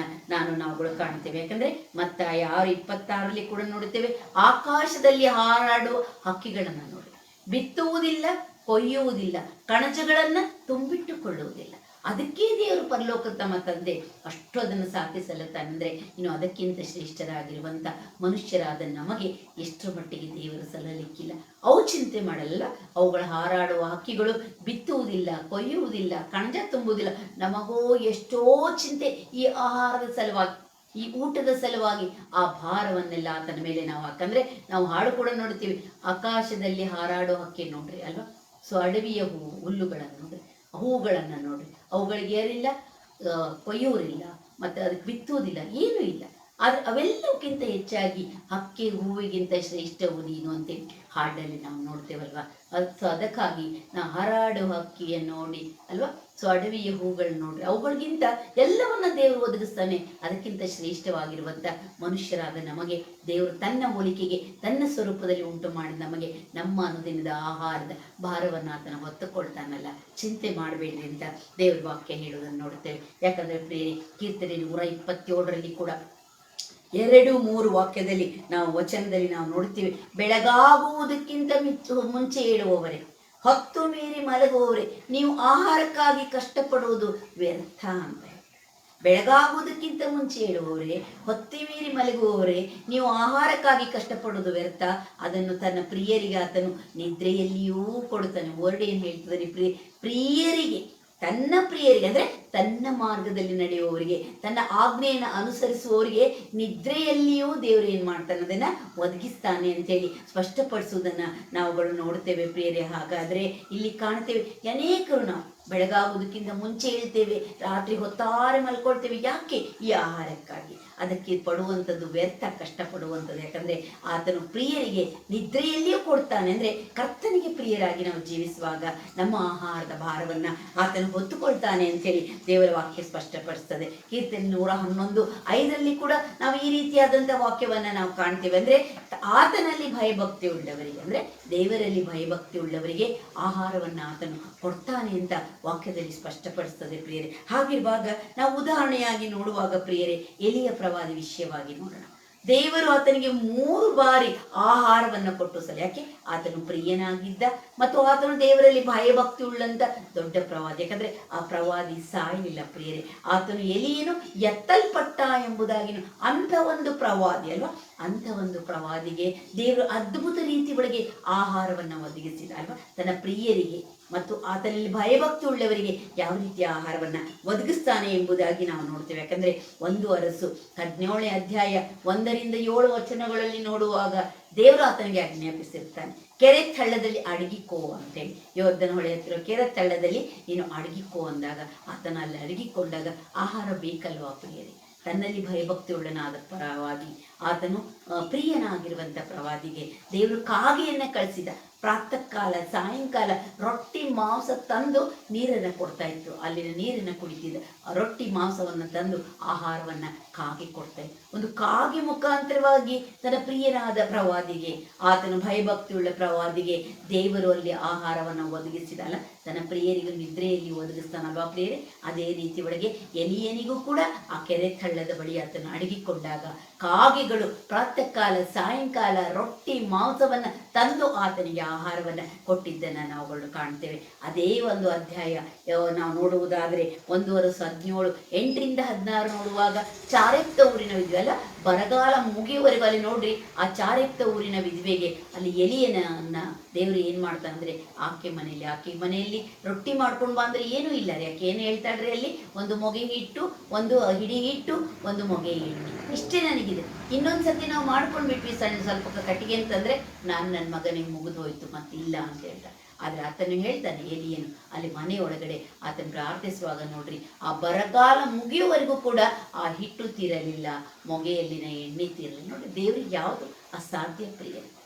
ನಾವುಗಳು ಕಾಣ್ತೇವೆ. ಯಾಕಂದ್ರೆ ಮತ್ತಾಯ 6:26 ಕೂಡ ನೋಡುತ್ತೇವೆ, ಆಕಾಶದಲ್ಲಿ ಹಾರಾಡುವ ಹಕ್ಕಿಗಳನ್ನ ನೋಡಿ, ಬಿತ್ತುವುದಿಲ್ಲ, ಕೊಯ್ಯುವುದಿಲ್ಲ, ಕಣಜಗಳನ್ನ ತುಂಬಿಟ್ಟುಕೊಳ್ಳುವುದಿಲ್ಲ, ಅದಕ್ಕೆ ದೇವರು ಪರಲೋಕ ತಮ್ಮ ತಂದೆ ಅಷ್ಟು ಅದನ್ನು ಸಾಧಿಸಲತ್ತಾನಂದ್ರೆ ಇನ್ನು ಅದಕ್ಕಿಂತ ಶ್ರೇಷ್ಠರಾಗಿರುವಂತ ಮನುಷ್ಯರಾದ ನಮಗೆ ಎಷ್ಟರ ಮಟ್ಟಿಗೆ ದೇವರು ಸಲ್ಲಲಿಕ್ಕಿಲ್ಲ. ಅವು ಚಿಂತೆ ಮಾಡಲ್ಲ, ಅವುಗಳ ಹಾರಾಡುವ ಹಕ್ಕಿಗಳು ಬಿತ್ತುವುದಿಲ್ಲ, ಕೊಯ್ಯುವುದಿಲ್ಲ, ಕಣಜ ತುಂಬುವುದಿಲ್ಲ. ನಮಗೋ ಎಷ್ಟೋ ಚಿಂತೆ ಈ ಆಹಾರದ ಸಲುವಾಗಿ, ಈ ಊಟದ ಸಲುವಾಗಿ. ಆ ಭಾರವನ್ನೆಲ್ಲ ಆತನ ಮೇಲೆ ನಾವು ಹಾಕಂದ್ರೆ, ನಾವು ಹಾಡು ಕೂಡ ನೋಡ್ತೀವಿ, ಆಕಾಶದಲ್ಲಿ ಹಾರಾಡೋ ಹಕ್ಕಿ ನೋಡ್ರಿ ಅಲ್ವಾ. ಸೊ ಅಡವಿಯ ಹುಲ್ಲುಗಳನ್ನು ನೋಡ್ರಿ, ಹೂಗಳನ್ನ ನೋಡ್ರಿ, ಅವುಗಳಿಗೆ ಏನಿಲ್ಲ, ಕೊಯ್ಯೋರಿಲ್ಲ, ಮತ್ತೆ ಅದಕ್ಕೆ ಬಿತ್ತುವುದಿಲ್ಲ, ಏನೂ ಇಲ್ಲ. ಆದ್ರೆ ಅವೆಲ್ಲಕ್ಕಿಂತ ಹೆಚ್ಚಾಗಿ ಹಕ್ಕಿ ಹೂವಿಗಿಂತ ಶ್ರೇಷ್ಠವು ನೀನು ಅಂತೇಳಿ ಹಾಡಲ್ಲಿ ನಾವು ನೋಡ್ತೇವಲ್ವಾ. ಅದಕ್ಕಾಗಿ ನಾವು ಹಾರಾಡುವ ಹಕ್ಕಿಯನ್ನು ನೋಡಿ ಅಲ್ವಾ, ಸೊ ಅಡವಿಯ ಹೂಗಳನ್ನ ನೋಡ್ರಿ, ಅವುಗಳಿಗಿಂತ ಎಲ್ಲವನ್ನ ದೇವರು ಒದಗಿಸ್ತಾನೆ. ಅದಕ್ಕಿಂತ ಶ್ರೇಷ್ಠವಾಗಿರುವಂತ ಮನುಷ್ಯರಾದ ನಮಗೆ ದೇವರು ತನ್ನ ಹೋಲಿಕೆಗೆ ತನ್ನ ಸ್ವರೂಪದಲ್ಲಿ ಉಂಟು ಮಾಡಿ ನಮಗೆ ನಮ್ಮ ಅನುದಿನದ ಆಹಾರದ ಭಾರವನ್ನ ಆತನ ಹೊತ್ತುಕೊಳ್ತಾನಲ್ಲ. ಚಿಂತೆ ಮಾಡಬೇಡ್ರಿ ಅಂತ ದೇವರ ವಾಕ್ಯ ಹೇಳುವುದನ್ನು ನೋಡುತ್ತೇವೆ. ಯಾಕಂದ್ರೆ ಪ್ರಿಯರೇ, ಕೀರ್ತನೆ 127 ಕೂಡ 2-3 ವಾಕ್ಯದಲ್ಲಿ ನಾವು ವಚನದಲ್ಲಿ ನಾವು ನೋಡ್ತೀವಿ, ಬೆಳಗಾಗುವುದಕ್ಕಿಂತ ಮುಂಚೆ ಹೇಳುವವರೇ, ಹೊತ್ತು ಮೀರಿ ಮಲಗುವವರೇ, ನೀವು ಆಹಾರಕ್ಕಾಗಿ ಕಷ್ಟಪಡುವುದು ವ್ಯರ್ಥ ಅಂತ. ಬೆಳಗಾಗುವುದಕ್ಕಿಂತ ಮುಂಚೆ ಹೇಳುವವರೇ, ಹೊತ್ತಿ ಮೀರಿ ಮಲಗುವವರೇ, ನೀವು ಆಹಾರಕ್ಕಾಗಿ ಕಷ್ಟಪಡುವುದು ವ್ಯರ್ಥ, ಅದನ್ನು ತನ್ನ ಪ್ರಿಯರಿಗೆ ಆತನು ನಿದ್ರೆಯಲ್ಲಿಯೂ ಕೊಡುತ್ತಾನೆ. ವರ್ಡ್ ಏನು ಹೇಳ್ತಿದ್ದಾನೆ? ಪ್ರಿಯರಿಗೆ, ತನ್ನ ಪ್ರಿಯರಿಗೆ ಅಂದ್ರೆ ತನ್ನ ಮಾರ್ಗದಲ್ಲಿ ನಡೆಯುವವರಿಗೆ, ತನ್ನ ಆಜ್ಞೆಯನ್ನು ಅನುಸರಿಸುವವರಿಗೆ ನಿದ್ರೆಯಲ್ಲಿಯೂ ದೇವರು ಏನ್ ಮಾಡ್ತಾನೆ? ಅದನ್ನ ಒದಗಿಸ್ತಾನೆ ಅಂತೇಳಿ ಸ್ಪಷ್ಟಪಡಿಸುವುದನ್ನ ನಾವುಗಳು ನೋಡ್ತೇವೆ ಪ್ರಿಯರೇ. ಹಾಗಾದ್ರೆ ಇಲ್ಲಿ ಕಾಣ್ತೇವೆ, ಅನೇಕರು ನಾವು ಬೆಳಗಾಗುವುದಕ್ಕಿಂತ ಮುಂಚೆ ಹೇಳ್ತೇವೆ, ರಾತ್ರಿ ಹೊತ್ತಾರೆ ಮಲ್ಕೊಳ್ತೇವೆ. ಯಾಕೆ? ಈ ಆಹಾರಕ್ಕಾಗಿ. ಅದಕ್ಕೆ ಪಡುವಂಥದ್ದು ವ್ಯರ್ಥ, ಕಷ್ಟಪಡುವಂಥದ್ದು. ಯಾಕಂದ್ರೆ ಆತನು ಪ್ರಿಯರಿಗೆ ನಿದ್ರೆಯಲ್ಲಿಯೂ ಕೊಡ್ತಾನೆ. ಅಂದ್ರೆ ಕರ್ತನಿಗೆ ಪ್ರಿಯರಾಗಿ ನಾವು ಜೀವಿಸುವಾಗ ನಮ್ಮ ಆಹಾರದ ಭಾರವನ್ನ ಆತನು ಹೊತ್ತುಕೊಳ್ತಾನೆ ಅಂತೇಳಿ ದೇವರ ವಾಕ್ಯ ಸ್ಪಷ್ಟಪಡಿಸ್ತದೆ. ಕೀರ್ತನೆ 111:5 ಕೂಡ ನಾವು ಈ ರೀತಿಯಾದಂತಹ ವಾಕ್ಯವನ್ನ ನಾವು ಕಾಣ್ತೇವೆ. ಅಂದ್ರೆ ಆತನಲ್ಲಿ ಭಯಭಕ್ತಿ ಉಳ್ಳವರಿಗೆ, ಅಂದ್ರೆ ದೇವರಲ್ಲಿ ಭಯಭಕ್ತಿ ಉಳ್ಳವರಿಗೆ ಆಹಾರವನ್ನ ಆತನು ಕೊಡ್ತಾನೆ ಅಂತ ವಾಕ್ಯದಲ್ಲಿ ಸ್ಪಷ್ಟಪಡಿಸ್ತದೆ ಪ್ರಿಯರೇ. ಹಾಗಿರುವಾಗ ನಾವು ಉದಾಹರಣೆಯಾಗಿ ನೋಡುವಾಗ ಪ್ರಿಯರೇ, ಎಲಿಯ ಪ್ರವಾದಿ ವಿಷಯವಾಗಿ ನೋಡೋಣ. ದೇವರು ಆತನಿಗೆ 3 ಬಾರಿ ಆಹಾರವನ್ನು ಕೊಟ್ಟು ಸಲ. ಯಾಕೆ? ಆತನು ಪ್ರಿಯನಾಗಿದ್ದ ಮತ್ತು ಆತನು ದೇವರಲ್ಲಿ ಭಯಭಕ್ತಿ ಉಳ್ಳಂತ ದೊಡ್ಡ ಪ್ರವಾದಿ. ಯಾಕಂದ್ರೆ ಆ ಪ್ರವಾದಿ ಸಾಯಲಿಲ್ಲ ಪ್ರಿಯರೇ. ಆತನು ಎಲಿಯನು ಎತ್ತಲ್ಪಟ್ಟ ಎಂಬುದಾಗಿನು ಅಂತ ಒಂದು ಪ್ರವಾದಿ ಅಲ್ವಾ. ಅಂತ ಒಂದು ಪ್ರವಾದಿಗೆ ದೇವರು ಅದ್ಭುತ ರೀತಿ ಒಳಗೆ ಆಹಾರವನ್ನ ಒದಗಿಸಿದ ಅಲ್ವಾ, ತನ್ನ ಪ್ರಿಯರಿಗೆ ಮತ್ತು ಆತನಲ್ಲಿ ಭಯಭಕ್ತಿ ಉಳ್ಳವರಿಗೆ ಯಾವ ರೀತಿಯ ಆಹಾರವನ್ನ ಒದಗಿಸ್ತಾನೆ ಎಂಬುದಾಗಿ ನಾವು ನೋಡ್ತೇವೆ. ಯಾಕಂದ್ರೆ 1 ಅರಸು 17ನೇ ಅಧ್ಯಾಯ 1-7 ನೋಡುವಾಗ ದೇವರು ಆತನಿಗೆ ಆಜ್ಞಾಪಿಸಿರ್ತಾನೆ, ಕೆರೆ ತಳ್ಳದಲ್ಲಿ ಅಡಗಿಕೋ ಅಂತೇಳಿ. ಯೋರ್ದನ ಹೊಳೆ ಹತ್ತಿರ ಕೆರೆ ತಳ್ಳದಲ್ಲಿ ನೀನು ಅಡಗಿಕೋ ಅಂದಾಗ ಆತನ ಅಲ್ಲಿ ಅಡಗಿಕೊಂಡಾಗ ಆಹಾರ ಬೇಕಲ್ವಾ ಪ್ರಿಯರೇ. ತನ್ನಲ್ಲಿ ಭಯಭಕ್ತಿ ಉಳ್ಳನಾದ ಪ್ರವಾದಿ, ಆತನು ಪ್ರಿಯನಾಗಿರುವಂತ ಪ್ರವಾದಿಗೆ ದೇವರು ಕಾಗೆಯನ್ನ ಕಳಿಸಿದ. ಪ್ರಾತಃ ಕಾಲ ಸಾಯಂಕಾಲ ರೊಟ್ಟಿ ಮಾಂಸ ತಂದು ನೀರನ್ನು ಕೊಡ್ತಾ ಇತ್ತು. ಅಲ್ಲಿನ ನೀರನ್ನು ಕುಡಿತಿದ್ದ. ರೊಟ್ಟಿ ಮಾಂಸವನ್ನು ತಂದು ಆಹಾರವನ್ನ ಕಾಗೆ ಕೊಡ್ತಾ ಇತ್ತು. ಒಂದು ಕಾಗೆ ಮುಖಾಂತರವಾಗಿ ತನ್ನ ಪ್ರಿಯನಾದ ಪ್ರವಾದಿಗೆ, ಆತನು ಭಯಭಕ್ತಿ ಉಳ್ಳ ಪ್ರವಾದಿಗೆ ದೇವರು ಅಲ್ಲಿ ಆಹಾರವನ್ನು ಒದಗಿಸಿದಲ್ಲ, ತನ್ನ ಪ್ರಿಯರಿಗೂ ನಿದ್ರೆಯಲ್ಲಿ ಒದಗಿಸ್ತಾನಲ್ವಾ ಪ್ರಿಯರೇ. ಅದೇ ರೀತಿ ಒಳಗೆ ಎಲಿಯನಿಗೂ ಕೂಡ ಆ ಕೆರೆ ತಳ್ಳದ ಬಳಿ ಆತನು ಅಡಗಿಕೊಂಡಾಗ ಕಾಗೆಗಳು ಪ್ರಾತಃ ಕಾಲ ಸಾಯಂಕಾಲ ರೊಟ್ಟಿ ಮಾಂಸವನ್ನ ತಂದು ಆತನಿಗೆ ಆಹಾರವನ್ನ ಕೊಟ್ಟಿದ್ದನ್ನ ನಾವುಗಳು ಕಾಣ್ತೇವೆ. ಅದೇ ಒಂದು ಅಧ್ಯಾಯ ನಾವು ನೋಡುವುದಾದ್ರೆ 1 ವರ್ಷ 17 8-16 ನೋಡುವಾಗ ಚಾರೆಪ್ತ ಊರಿನ ವಿಧವೆ ಅಲ್ಲ, ಬರಗಾಲ ಮುಗಿಯುವವರೆಗೂ ಅಲ್ಲಿ ನೋಡ್ರಿ, ಆ ಚಾರೆಪ್ತ ಊರಿನ ವಿಧವೆಗೆ ಅಲ್ಲಿ ಎಲಿಯನ್ನ ದೇವರು ಏನ್ ಮಾಡ್ತಾನೆ ಅಂದ್ರೆ ಆಕೆ ಮನೆಯಲ್ಲಿ ರೊಟ್ಟಿ ಮಾಡ್ಕೊಂಡು ಬಾ ಅಂದ್ರೆ ಏನೂ ಇಲ್ಲ ರೀ. ಆಕೆ ಏನು ಹೇಳ್ತಾಳ್ರಿ, ಅಲ್ಲಿ ಒಂದು ಮೊಗೆ ಹಿಟ್ಟು, ಒಂದು ಹಿಡಿ ಹಿಟ್ಟು, ಒಂದು ಮೊಗೆ ಎಣ್ಣೆ, ಇಷ್ಟೇ ನನಗಿದೆ. ಇನ್ನೊಂದ್ಸತಿ ನಾವು ಮಾಡ್ಕೊಂಡ್ಬಿಟ್ವಿ ಸ್ವಲ್ಪ ಕಟ್ಟಿಗೆ ಅಂತಂದ್ರೆ ನನ್ನ ಮಗನಿಗೆ ಮುಗಿದು ಹೋಯ್ತು ಮತ್ತೆ ಇಲ್ಲ ಅಂತ ಹೇಳ್ತಾರೆ. ಆದ್ರೆ ಆತನು ಹೇಳ್ತಾನೆ, ಎಲಿಯನು ಅಲ್ಲಿ ಮನೆಯೊಳಗಡೆ ಆತನು ಪ್ರಾರ್ಥಿಸುವಾಗ ನೋಡ್ರಿ, ಆ ಬರಗಾಲ ಮುಗಿಯುವವರೆಗೂ ಕೂಡ ಆ ಹಿಟ್ಟು ತೀರಲಿಲ್ಲ, ಮೊಗೆಯಲ್ಲಿನ ಎಣ್ಣೆ ತೀರಲಿಲ್ಲ. ನೋಡ್ರಿ, ದೇವರಿಗೆ ಯಾವುದು ಅಸಾಧ್ಯ ಪ್ರಿಯ,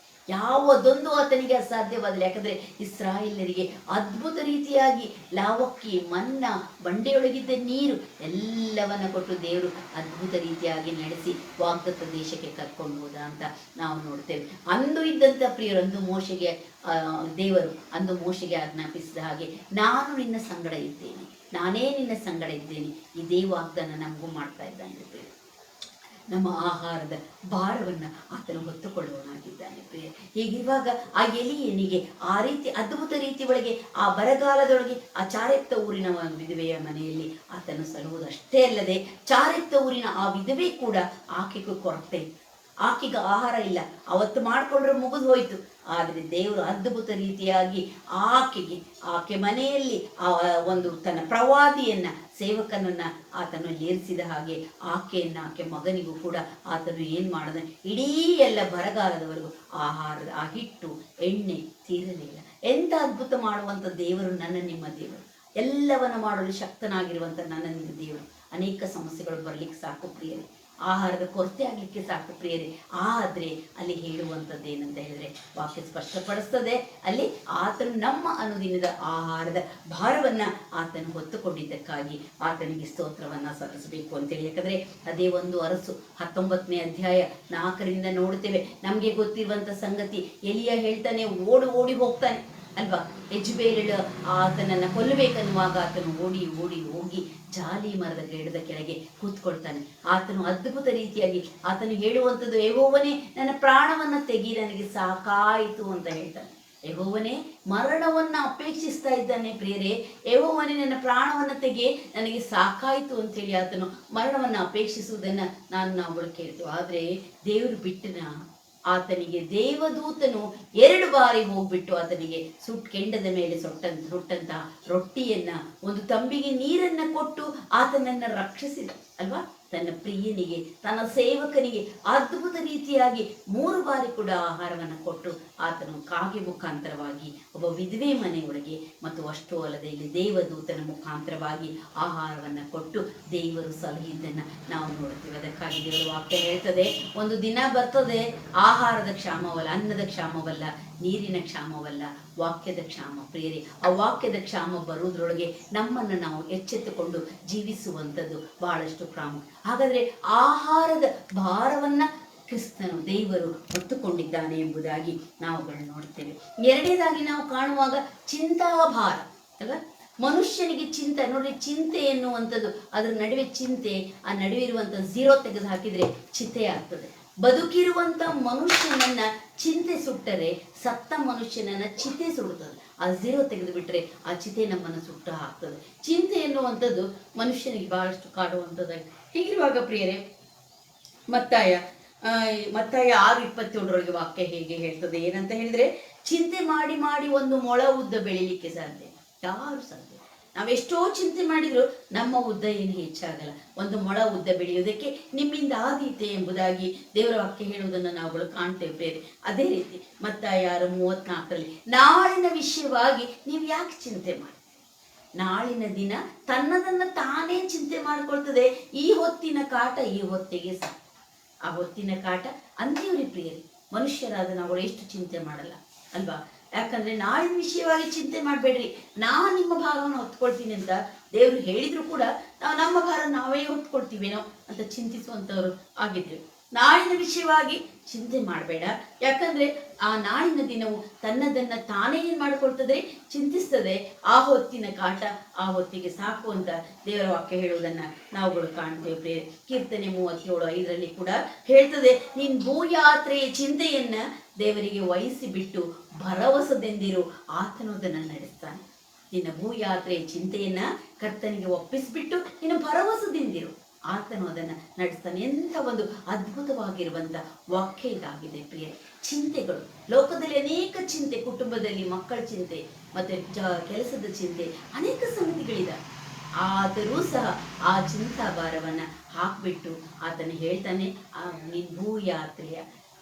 ಯಾವುದೊಂದು ಆತನಿಗೆ ಅಸಾಧ್ಯವಾಗಲಿಲ್ಲ. ಯಾಕಂದ್ರೆ ಇಸ್ರಾಯೇಲರಿಗೆ ಅದ್ಭುತ ರೀತಿಯಾಗಿ ಲಾವಕ್ಕಿ, ಮನ್ನ, ಬಂಡೆಯೊಳಗಿದ್ದ ನೀರು ಎಲ್ಲವನ್ನ ಕೊಟ್ಟು ದೇವರು ಅದ್ಭುತ ರೀತಿಯಾಗಿ ನಡೆಸಿ ವಾಗ್ದತ್ತ ದೇಶಕ್ಕೆ ಕರ್ಕೊಂಡು ಹೋದ ಅಂತ ನಾವು ನೋಡ್ತೇವೆ. ಅಂದು ಇದ್ದಂತ ಪ್ರಿಯರು, ದೇವರು ಅಂದು ಮೋಶೆಗೆ ಆಜ್ಞಾಪಿಸಿದ ಹಾಗೆ, ನಾನು ನಿನ್ನ ಸಂಗಡ ಇದ್ದೇನೆ, ನಾನೇ ನಿನ್ನ ಸಂಗಡ ಇದ್ದೇನೆ. ಇದೇ ವಾಗ್ದಾನ ನಮಗೂ ಮಾಡ್ತಾ ಇದ್ದಾನೆ ಪ್ರಿಯ. ನಮ್ಮ ಆಹಾರದ ಭಾರವನ್ನ ಆತನು ಹೊತ್ತುಕೊಳ್ಳುವನಾಗಿದ್ದಾನೆ ಪ್ರಿಯ. ಹೀಗಿರುವಾಗ ಆ ಎಲಿಯನಿಗೆ ಆ ರೀತಿ ಅದ್ಭುತ ರೀತಿ ಒಳಗೆ ಆ ಬರಗಾಲದೊಳಗೆ ಆ ಚಾರೆಪ್ತ ಊರಿನ ವಿಧವೆಯ ಮನೆಯಲ್ಲಿ ಆತನು ಸಲುವುದಷ್ಟೇ ಅಲ್ಲದೆ, ಚಾರೆಪ್ತ ಊರಿನ ಆ ವಿಧವೆ ಕೂಡ ಆಕೆಗೂ ಕೊರತೆ, ಆಕೆಗೆ ಆಹಾರ ಇಲ್ಲ, ಅವತ್ತು ಮಾಡ್ಕೊಂಡ್ರೆ ಮುಗಿದು ಹೋಯ್ತು. ಆದರೆ ದೇವರು ಅದ್ಭುತ ರೀತಿಯಾಗಿ ಆಕೆ ಮನೆಯಲ್ಲಿ ಒಂದು ತನ್ನ ಪ್ರವಾದಿಯನ್ನ, ಸೇವಕನನ್ನ ಆತನು ಏರಿಸಿದ ಹಾಗೆ ಆಕೆ ಮಗನಿಗೂ ಕೂಡ ಆತನು ಏನ್ ಮಾಡದ, ಇಡೀ ಎಲ್ಲ ಬರಗಾಲದವರೆಗೂ ಆಹಾರದ ಆ ಹಿಟ್ಟು ಎಣ್ಣೆ ತೀರಲಿಲ್ಲ. ಎಂತ ಅದ್ಭುತ ಮಾಡುವಂತ ದೇವರು ನನ್ನ ನಿಮ್ಮ ದೇವರು, ಎಲ್ಲವನ್ನ ಮಾಡಲು ಶಕ್ತನಾಗಿರುವಂತ ನನ್ನ ನಿಮ್ಮ ದೇವರು. ಅನೇಕ ಸಮಸ್ಯೆಗಳು ಬರ್ಲಿಕ್ಕೆ ಸಾಕು ಪ್ರಿಯರೇ, ಆಹಾರದ ಕೊರತೆ ಆಗ್ಲಿಕ್ಕೆ ಸಾಕು ಪ್ರಿಯರೇ. ಆದ್ರೆ ಅಲ್ಲಿ ಹೇಳುವಂಥದ್ದು ಏನಂತ ಹೇಳಿದ್ರೆ, ವಾಕ್ಯ ಸ್ಪಷ್ಟಪಡಿಸ್ತದೆ, ಅಲ್ಲಿ ಆತನು ನಮ್ಮ ಅನುದಿನದ ಆಹಾರದ ಭಾರವನ್ನ ಆತನು ಹೊತ್ತುಕೊಂಡಿದ್ದಕ್ಕಾಗಿ ಆತನಿಗೆ ಸ್ತೋತ್ರವನ್ನ ಸಲ್ಲಿಸಬೇಕು ಅಂತೇಳಿ. ಯಾಕಂದ್ರೆ ಅದೇ 1 ಅರಸು 19ನೇ ಅಧ್ಯಾಯ 4 ನೋಡ್ತೇವೆ. ನಮ್ಗೆ ಗೊತ್ತಿರುವಂತ ಸಂಗತಿ, ಎಲಿಯ ಹೇಳ್ತಾನೆ, ಓಡಿ ಹೋಗ್ತಾನೆ ಅಲ್ವಾ. ಯೆಜ್ಬೇಲಳು ಆತನನ್ನ ಕೊಲ್ಲಬೇಕನ್ನುವಾಗ ಆತನು ಹೋಗಿ ಜಾಲಿ ಮರದ ಗಿಡದ ಕೆಳಗೆ ಕೂತ್ಕೊಳ್ತಾನೆ. ಆತನು ಅದ್ಭುತ ರೀತಿಯಾಗಿ ಆತನು ಹೇಳುವಂಥದ್ದು, ಯೆಹೋವನೇ ನನ್ನ ಪ್ರಾಣವನ್ನ ತೆಗಿ, ನನಗೆ ಸಾಕಾಯಿತು ಅಂತ ಹೇಳ್ತಾನೆ. ಯೆಹೋವನೇ ಮರಣವನ್ನ ಅಪೇಕ್ಷಿಸ್ತಾ ಇದ್ದಾನೆ ಪ್ರಿಯರೇ. ಯೆಹೋವನೇ ನನ್ನ ಪ್ರಾಣವನ್ನ ತೆಗೆ, ನನಗೆ ಸಾಕಾಯ್ತು ಅಂತೇಳಿ ಆತನು ಮರಣವನ್ನ ಅಪೇಕ್ಷಿಸುವುದನ್ನ ನಾವು ಕೇಳ್ತೇವೆ. ಆದ್ರೆ ದೇವರು ಬಿಟ್ಟನ, ಆತನಿಗೆ ದೇವದೂತನು 2 ಬಾರಿ ಹೋಗ್ಬಿಟ್ಟು ಆತನಿಗೆ ಕೆಂಡದ ಮೇಲೆ ಸುಟ್ಟಂತಹ ರೊಟ್ಟಿಯನ್ನ, ಒಂದು ತಂಬಿಗೆ ನೀರನ್ನ ಕೊಟ್ಟು ಆತನನ್ನ ರಕ್ಷಿಸಿದ ಅಲ್ವಾ. ತನ್ನ ಪ್ರಿಯನಿಗೆ, ತನ್ನ ಸೇವಕನಿಗೆ ಅದ್ಭುತ ರೀತಿಯಾಗಿ 3 ಬಾರಿ ಕೂಡ ಆಹಾರವನ್ನು ಕೊಟ್ಟು ಆತನು ಕಾಗೆ ಮುಖಾಂತರವಾಗಿ ಒಬ್ಬ ವಿಧವೆ ಮನೆಯೊಳಗೆ, ಮತ್ತು ಅಷ್ಟು ಅಲ್ಲದೆ ಇಲ್ಲಿ ದೇವದೂತನ ಮುಖಾಂತರವಾಗಿ ಆಹಾರವನ್ನು ಕೊಟ್ಟು ದೇವರು ಸಲಹಿದ್ದನ್ನು ನಾವು ನೋಡ್ತೀವಿ. ಅದಕ್ಕಾಗಿ ದೇವರ ವಾಕ್ಯ ಹೇಳ್ತದೆ, ಒಂದು ದಿನ ಬರ್ತದೆ ಆಹಾರದ ಕ್ಷಾಮವಲ್ಲ, ಅನ್ನದ ಕ್ಷಾಮವಲ್ಲ, ನೀರಿನ ಕ್ಷಾಮವಲ್ಲ, ವಾಕ್ಯದ ಕ್ಷಾಮ ಪ್ರಿಯರೇ. ಆ ವಾಕ್ಯದ ಕ್ಷಾಮ ಬರುವುದರೊಳಗೆ ನಮ್ಮನ್ನು ನಾವು ಎಚ್ಚೆತ್ತುಕೊಂಡು ಜೀವಿಸುವಂಥದ್ದು ಬಹಳಷ್ಟು ಪ್ರಾಮುಖ್ಯ. ಹಾಗಾದ್ರೆ ಆಹಾರದ ಭಾರವನ್ನ ಕ್ರಿಸ್ತನು ದೇವರು ಹೊತ್ತುಕೊಂಡಿದ್ದಾನೆ ಎಂಬುದಾಗಿ ನಾವುಗಳು ನೋಡ್ತೇವೆ. 2ನೇದಾಗಿ ನಾವು ಕಾಣುವಾಗ ಚಿಂತಾಭಾರ ಅಲ್ವಾ. ಮನುಷ್ಯನಿಗೆ ಚಿಂತೆ ನೋಡಿ, ಚಿಂತೆ ಎನ್ನುವಂಥದ್ದು, ಅದರ ನಡುವೆ ಚಿಂತೆ, ಆ ನಡುವೆ ಇರುವಂಥ 0 ತೆಗೆದು ಹಾಕಿದ್ರೆ ಚಿತೆ ಆಗ್ತದೆ. ಬದುಕಿರುವಂತ ಮನುಷ್ಯನನ್ನ ಚಿಂತೆ ಸುಟ್ಟರೆ ಸತ್ತ ಮನುಷ್ಯನನ್ನ ಚಿತೆ ಸುಡುತ್ತದೆ. ಆ 0 ತೆಗೆದು ಬಿಟ್ರೆ ಆ ಚಿತೆ ನಮ್ಮನ್ನು ಸುಟ್ಟು ಹಾಕ್ತದೆ. ಚಿಂತೆ ಎನ್ನುವಂಥದ್ದು ಮನುಷ್ಯನಿಗೆ ಬಹಳಷ್ಟು ಕಾಡುವಂಥದ್ದಾಗಿ. ಹೀಗಿರುವಾಗ ಪ್ರಿಯರೇ, ಮತ್ತಾಯ 6:27 ವಾಕ್ಯ ಹೇಗೆ ಹೇಳ್ತದೆ, ಏನಂತ ಹೇಳಿದ್ರೆ, ಚಿಂತೆ ಮಾಡಿ ಮಾಡಿ ಒಂದು ಮೊಳ ಉದ್ದ ಬೆಳಿಲಿಕ್ಕೆ ಸಾಧ್ಯ? ಯಾರು ಸಾಧ್ಯ? ನಾವೆಷ್ಟೋ ಚಿಂತೆ ಮಾಡಿದ್ರು ನಮ್ಮ ಉದ್ದ ಏನು ಹೆಚ್ಚಾಗಲ್ಲ. ಒಂದು ಮೊಳ ಉದ್ದ ಬೆಳೆಯುವುದಕ್ಕೆ ನಿಮ್ಮಿಂದ ಆದೀತೆ ಎಂಬುದಾಗಿ ದೇವರ ವಾಕ್ಯ ಹೇಳುವುದನ್ನು ನಾವುಗಳು ಕಾಣ್ತೇವೆ ಬೇರೆ. ಅದೇ ರೀತಿ ಮತ್ತಾಯ 6:34 ನಾಳಿನ ವಿಷಯವಾಗಿ ನೀವು ಯಾಕೆ ಚಿಂತೆ ಮಾಡಿ? ನಾಳಿನ ದಿನ ತನ್ನದನ್ನ ತಾನೇ ಚಿಂತೆ ಮಾಡಿಕೊಳ್ತದೆ. ಈ ಹೊತ್ತಿನ ಕಾಟ ಈ ಹೊತ್ತಿಗೆ ಸಾಕು. ಆ ಹೊತ್ತಿನ ಕಾಟ ಅಂತೀವ್ರಿ ಪ್ರಿಯರಿ. ಮನುಷ್ಯರಾದ ನಾವುಗಳು ಎಷ್ಟು ಚಿಂತೆ ಮಾಡಲ್ಲ ಅಲ್ವಾ. ಯಾಕಂದ್ರೆ ನಾಳಿನ ವಿಷಯವಾಗಿ ಚಿಂತೆ ಮಾಡಬೇಡ್ರಿ, ನಾನು ನಿಮ್ಮ ಭಾರವನ್ನು ಹೊತ್ಕೊಳ್ತೀನಿ ಅಂತ ದೇವರು ಹೇಳಿದ್ರು ಕೂಡ ನಾವು ನಮ್ಮ ಭಾರ ನಾವೇ ಹೊತ್ಕೊಳ್ತೀವೇನೋ ಅಂತ ಚಿಂತಿಸುವಂತವ್ರು ಆಗಿದ್ರು. ನಾಳಿನ ವಿಷಯವಾಗಿ ಚಿಂತೆ ಮಾಡಬೇಡ, ಯಾಕಂದ್ರೆ ಆ ನಾಳಿನ ದಿನವು ತನ್ನದನ್ನ ತಾನೇ ಏನ್ ಮಾಡ್ಕೊಳ್ತದೆ, ಚಿಂತಿಸ್ತದೆ. ಆ ಹೊತ್ತಿನ ಕಾಟ ಆ ಹೊತ್ತಿಗೆ ಸಾಕು ಅಂತ ದೇವರ ವಾಕ್ಯ ಹೇಳುವುದನ್ನ ನಾವುಗಳು ಕಾಣ್ತೇವೆ ಪ್ರಿಯರೇ. ಕೀರ್ತನೆ 37:5 ಕೂಡ ಹೇಳ್ತದೆ, ನೀನ್ ಭೂಯಾತ್ರೆಯ ಚಿಂತೆಯನ್ನ ದೇವರಿಗೆ ವಹಿಸಿ ಬಿಟ್ಟು ಭರವಸೆಂದಿರು, ಆತನು ಅದನ್ನ ನಡೆಸ್ತಾನೆ. ನಿನ್ನ ಭೂಯಾತ್ರೆಯ ಚಿಂತೆಯನ್ನ ಕರ್ತನಿಗೆ ಒಪ್ಪಿಸಿಬಿಟ್ಟು ನೀನು ಭರವಸೆದಿಂದಿರು, ಆತನು ಅದನ್ನ ನಡೆಸ್ತಾನೆ. ಎಂಥ ಒಂದು ಅದ್ಭುತವಾಗಿರುವಂತ ವಾಕ್ಯ ಇದಾಗಿದೆ ಪ್ರಿಯರೇ. ಚಿಂತೆಗಳು ಲೋಕದಲ್ಲಿ ಅನೇಕ ಚಿಂತೆ, ಕುಟುಂಬದಲ್ಲಿ ಮಕ್ಕಳ ಚಿಂತೆ, ಮತ್ತೆ ಕೆಲಸದ ಚಿಂತೆ, ಅನೇಕ ಸಂಗತಿಗಳಿದಾವೆ. ಆದರೂ ಸಹ ಆ ಚಿಂತಾಭಾರವನ್ನ ಹಾಕ್ಬಿಟ್ಟು ಆತನು ಹೇಳ್ತಾನೆ, ನಿನ್ ಭೂಯಾತ್ರೆಯ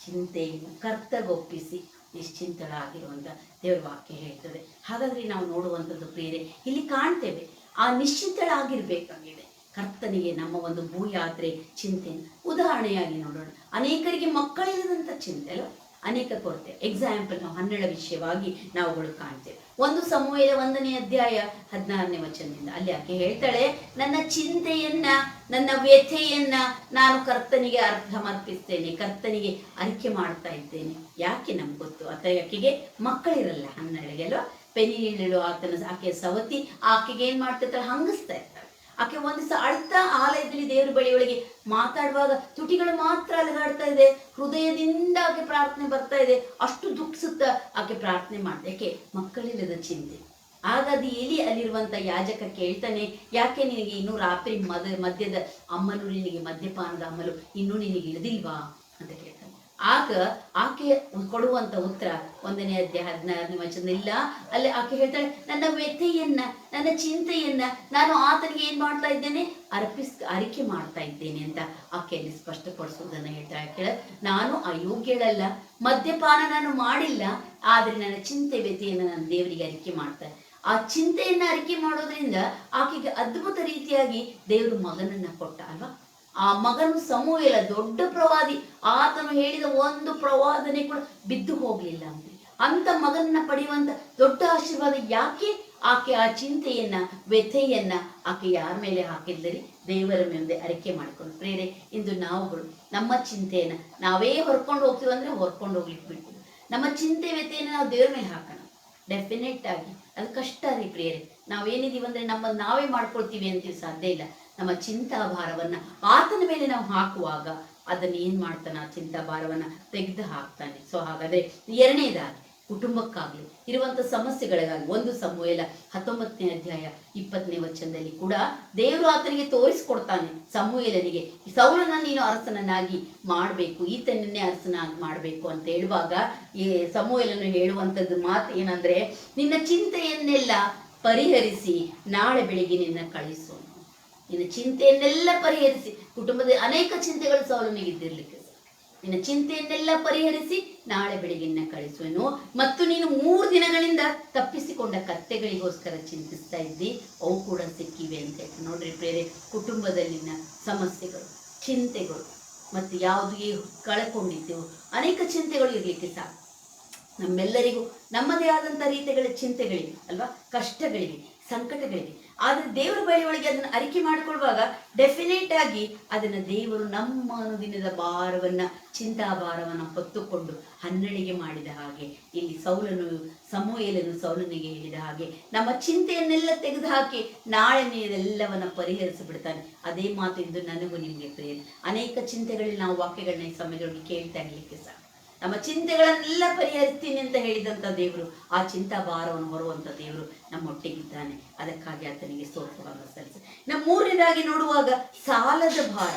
ಚಿಂತೆಯನ್ನು ಕರ್ತಗೊಪ್ಪಿಸಿ ನಿಶ್ಚಿಂತಳಾಗಿರುವಂತ ದೇವರ ವಾಕ್ಯ ಹೇಳ್ತದೆ. ಹಾಗಾದ್ರೆ ನಾವು ನೋಡುವಂಥದ್ದು ಪ್ರಿಯರೇ, ಇಲ್ಲಿ ಕಾಣ್ತೇವೆ ಆ ನಿಶ್ಚಿಂತಳಾಗಿರ್ಬೇಕಾಗಿದೆ ಕರ್ತನಿಗೆ ನಮ್ಮ ಒಂದು ಭೂಯಾತ್ರೆ ಚಿಂತೆ. ಉದಾಹರಣೆಯಾಗಿ ನೋಡೋಣ, ಅನೇಕರಿಗೆ ಮಕ್ಕಳಿಲ್ಲದಂತ ಚಿಂತೆ ಅಲ್ವಾ, ಅನೇಕ ಕೊರತೆ. ಎಕ್ಸಾಂಪಲ್ ನಾವು 12 ವಿಷಯವಾಗಿ ನಾವುಗಳು ಕಾಣ್ತೇವೆ. 1 ಸಮುವೇಲ 1:16 ಅಲ್ಲಿ ಆಕೆ ಹೇಳ್ತಾಳೆ, ನನ್ನ ಚಿಂತೆಯನ್ನ, ನನ್ನ ವ್ಯಥೆಯನ್ನ ನಾನು ಕರ್ತನಿಗೆ ಸಮರ್ಪಿಸ್ತೇನೆ, ಕರ್ತನಿಗೆ ಅರಿಕೆ ಮಾಡ್ತಾ ಇದ್ದೇನೆ. ಯಾಕೆ ನಮ್ಗೆ ಗೊತ್ತು, ಆಕೆಗೆ ಮಕ್ಕಳಿರಲ್ಲ 12 ಅಲ್ವಾ. ಪೆನಿಯೇಲಳು ಆಕೆಯ ಸವತಿ, ಆಕೆಗೆ ಏನ್ ಮಾಡ್ತಿರ್ತಾಳೆ, ಹಂಗಿಸ್ತಾ ಇರ್ತಾಳೆ. ಆಕೆ ಒಂದು ದಿವಸ ಅಳ್ತಾ ಆಲಯದಲ್ಲಿ ದೇವರ ಬಳಿಯೊಳಗೆ ಮಾತಾಡುವಾಗ ತುಟಿಗಳು ಮಾತ್ರ ಅಲಗಾಡ್ತಾ ಇದೆ, ಹೃದಯದಿಂದ ಆಕೆ ಪ್ರಾರ್ಥನೆ ಬರ್ತಾ ಇದೆ. ಅಷ್ಟು ದುಃಖಿಸುತ್ತಾ ಆಕೆ ಪ್ರಾರ್ಥನೆ ಮಾಡ್ತಾ, ಯಾಕೆ ಮಕ್ಕಳಿಲ್ಲದ ಚಿಂತೆ. ಹಾಗಾದ ಎಲಿ ಅಲ್ಲಿರುವಂತ ಯಾಜಕ ಕೇಳ್ತಾನೆ, ಯಾಕೆ ನಿನಗೆ ಇನ್ನೂ ರಾತ್ರಿ ಮದ್ಯದ ಅಮ್ಮಲು, ನಿನಗೆ ಮದ್ಯಪಾನದ ಅಮ್ಮಲು ಇನ್ನೂ ನಿನಗೆ ಇಳಿದಿಲ್ವಾ ಅಂತ ಕೇಳ್ತಾನೆ. ಆಗ ಆಕೆ ಕೊಡುವಂತ ಉತ್ತರ 1:16 ಇಲ್ಲ, ಅಲ್ಲಿ ಆಕೆ ಹೇಳ್ತಾಳೆ, ನನ್ನ ವ್ಯಥೆಯನ್ನ, ನನ್ನ ಚಿಂತೆಯನ್ನ ನಾನು ಆತನಿಗೆ ಏನ್ ಮಾಡ್ತಾ ಇದ್ದೇನೆ, ಅರಿಕೆ ಮಾಡ್ತಾ ಇದ್ದೇನೆ ಅಂತ ಆಕೆಯಲ್ಲಿ ಸ್ಪಷ್ಟಪಡಿಸುವುದನ್ನ ಹೇಳ್ತಾಳೆ. ನಾನು ಅಯೋಗ್ಯಳಲ್ಲ, ಮದ್ಯಪಾನ ನಾನು ಮಾಡಿಲ್ಲ, ಆದ್ರೆ ನನ್ನ ಚಿಂತೆ ವ್ಯಥೆಯನ್ನ ನಾನು ದೇವರಿಗೆ ಅರಿಕೆ ಮಾಡ್ತೇನೆ. ಆ ಚಿಂತೆಯನ್ನ ಅರಿಕೆ ಮಾಡೋದ್ರಿಂದ ಆಕೆಗೆ ಅದ್ಭುತ ರೀತಿಯಾಗಿ ದೇವರು ಮಗನನ್ನ ಕೊಟ್ಟ ಅಲ್ವಾ. ಆ ಮಗನು ಸಮುವೇಲ ದೊಡ್ಡ ಪ್ರವಾದಿ, ಆತನು ಹೇಳಿದ ಒಂದು ಪ್ರವಾದನೆ ಕೂಡ ಬಿದ್ದು ಹೋಗ್ಲಿಲ್ಲ ಅಂತ ಮಗನನ್ನ ಪಡೆಯುವಂತ ದೊಡ್ಡ ಆಶೀರ್ವಾದ. ಯಾಕೆ ಆಕೆ ಆ ಚಿಂತೆಯನ್ನ, ವ್ಯಥೆಯನ್ನ ಆಕೆ ಯಾರ ಮೇಲೆ ಹಾಕಿದ್ದರೆ ದೇವರ ಮುಂದೆ ಅರಿಕೆ ಮಾಡಿಕೊಂಡು. ಪ್ರೇರೆ, ಇಂದು ನಾವುಗಳು ನಮ್ಮ ಚಿಂತೆಯನ್ನ ನಾವೇ ಹೊರ್ಕೊಂಡು ಹೋಗ್ತೀವಿ ಅಂದ್ರೆ ಹೊರ್ಕೊಂಡು ಹೋಗ್ಲಿಕ್ಕೆ ಬಿಡ್ತೀವಿ. ನಮ್ಮ ಚಿಂತೆ ವ್ಯಥೆಯನ್ನ ನಾವು ದೇವರ ಮೇಲೆ ಹಾಕೋಣ. ಡೆಫಿನೆಟ್ ಆಗಿ ಅದು ಕಷ್ಟ ರೀ ಪ್ರಿಯರೇ. ನಾವೇನಿದೀವಿ ಅಂದ್ರೆ ನಾವೇ ಮಾಡ್ಕೊಳ್ತೀವಿ ಅಂತೀವಿ, ಸಾಧ್ಯ ಇಲ್ಲ. ನಮ್ಮ ಚಿಂತಾಭಾರವನ್ನ ಆತನ ಮೇಲೆ ನಾವು ಹಾಕುವಾಗ ಅದನ್ನ ಏನ್ ಮಾಡ್ತಾನೆ, ಆ ಚಿಂತಾಭಾರವನ್ನ ತೆಗೆದು ಹಾಕ್ತಾನೆ. ಸೊ ಹಾಗಾದ್ರೆ 2ನೇದಾಗಿ ಕುಟುಂಬಕ್ಕಾಗಲಿ ಇರುವಂಥ ಸಮಸ್ಯೆಗಳಿಗಾಗಿ 1 ಸಮುವೇಲ 19ನೇ ಅಧ್ಯಾಯ 20ನೇ ವಚನದಲ್ಲಿ ಕೂಡ ದೇವರು ಆತನಿಗೆ ತೋರಿಸ್ಕೊಡ್ತಾನೆ, ಸಮುವೇಲನಿಗೆ ಸೌಲನ ನೀನು ಅರಸನನ್ನಾಗಿ ಮಾಡಬೇಕು, ಈತನನ್ನೇ ಅರಸನಾಗಿ ಮಾಡಬೇಕು ಅಂತ ಹೇಳುವಾಗ ಈ ಸಮುವೇಲನು ಹೇಳುವಂಥದ್ದು ಮಾತು ಏನಂದ್ರೆ, ನಿನ್ನ ಚಿಂತೆಯನ್ನೆಲ್ಲ ಪರಿಹರಿಸಿ ನಾಳೆ ಬೆಳಿಗ್ಗೆ ನಿನ್ನ ಕಳಿಸೋನು. ನಿನ್ನ ಚಿಂತೆಯನ್ನೆಲ್ಲ ಪರಿಹರಿಸಿ, ಕುಟುಂಬದ ಅನೇಕ ಚಿಂತೆಗಳು ಸೌಲನಿಗೆ ಇದ್ದಿರ್ಲಿಕ್ಕೆ, ನಿನ್ನ ಚಿಂತೆಯನ್ನೆಲ್ಲ ಪರಿಹರಿಸಿ ನಾಳೆ ಬೆಳಿಗ್ಗೆ ಕಳಿಸುವೆನು. ಮತ್ತು ನೀನು 3 ದಿನಗಳಿಂದ ತಪ್ಪಿಸಿಕೊಂಡ ಕತ್ತೆಗಳಿಗೋಸ್ಕರ ಚಿಂತಿಸ್ತಾ ಇದ್ದಿ, ಅವು ಕೂಡ ಸಿಕ್ಕಿವೆ ಅಂತ ಹೇಳಿ. ನೋಡ್ರಿ ಪ್ರೇರೆ, ಕುಟುಂಬದಲ್ಲಿನ ಸಮಸ್ಯೆಗಳು, ಚಿಂತೆಗಳು ಮತ್ತು ಯಾವುದೇ ಕಳ್ಕೊಂಡಿದ್ದೆವು, ಅನೇಕ ಚಿಂತೆಗಳು ಇರ್ಲಿಕ್ಕೆ ಸಾಕು. ನಮ್ಮೆಲ್ಲರಿಗೂ ನಮ್ಮದೇ ಆದಂಥ ರೀತಿಗಳ ಚಿಂತೆಗಳಿವೆ ಅಲ್ವಾ, ಕಷ್ಟಗಳಿವೆ, ಸಂಕಟಗಳಿವೆ. ಆದರೆ ದೇವರ ಬಳಿಯೊಳಗೆ ಅದನ್ನು ಅರಿಕೆ ಮಾಡಿಕೊಳ್ಳುವಾಗ ಡೆಫಿನೆಟ್ ಆಗಿ ಅದನ್ನು ದೇವರು ನಮ್ಮ ಅನುದಿನದ ಭಾರವನ್ನ, ಚಿಂತಾಭಾರವನ್ನು ಹೊತ್ತುಕೊಂಡು ಹನ್ನಡಿಗೆ ಮಾಡಿದ ಹಾಗೆ, ಇಲ್ಲಿ ಸಮುವೇಲನು ಸೌಲನಿಗೆ ಹೇಳಿದ ಹಾಗೆ ನಮ್ಮ ಚಿಂತೆಯನ್ನೆಲ್ಲ ತೆಗೆದುಹಾಕಿ ನಾಳೆ ನೀವೆಲ್ಲವನ್ನ ಪರಿಹರಿಸಿ ಬಿಡ್ತಾನೆ. ಅದೇ ಮಾತು ಇಂದು ನನಗೂ ನಿಮಗೆ ಪ್ರೇರಣೆ. ಅನೇಕ ಚಿಂತೆಗಳಲ್ಲಿ ನಾವು ವಾಕ್ಯಗಳನ್ನ ಈ ಸಮಯದೊಳಗೆ ಕೇಳ್ತಾ ಇರಲಿಕ್ಕೆ ಸಾಕು. ನಮ್ಮ ಚಿಂತೆಗಳನ್ನೆಲ್ಲ ಪರಿಹರಿಸ್ತೀನಿ ಅಂತ ಹೇಳಿದಂಥ ದೇವರು, ಆ ಚಿಂತಾ ಭಾರವನ್ನು ಹೊರುವಂಥ ದೇವರು ನಮ್ಮೊಟ್ಟಿಗಿದ್ದಾನೆ. ಅದಕ್ಕಾಗಿ ಆತನಿಗೆ ಸ್ತೋತ್ರವನ್ನು ಸಲ್ಲಿಸಿ. ನಮ್ಮ 3ನೇದಾಗಿ ನೋಡುವಾಗ ಸಾಲದ ಭಾರ.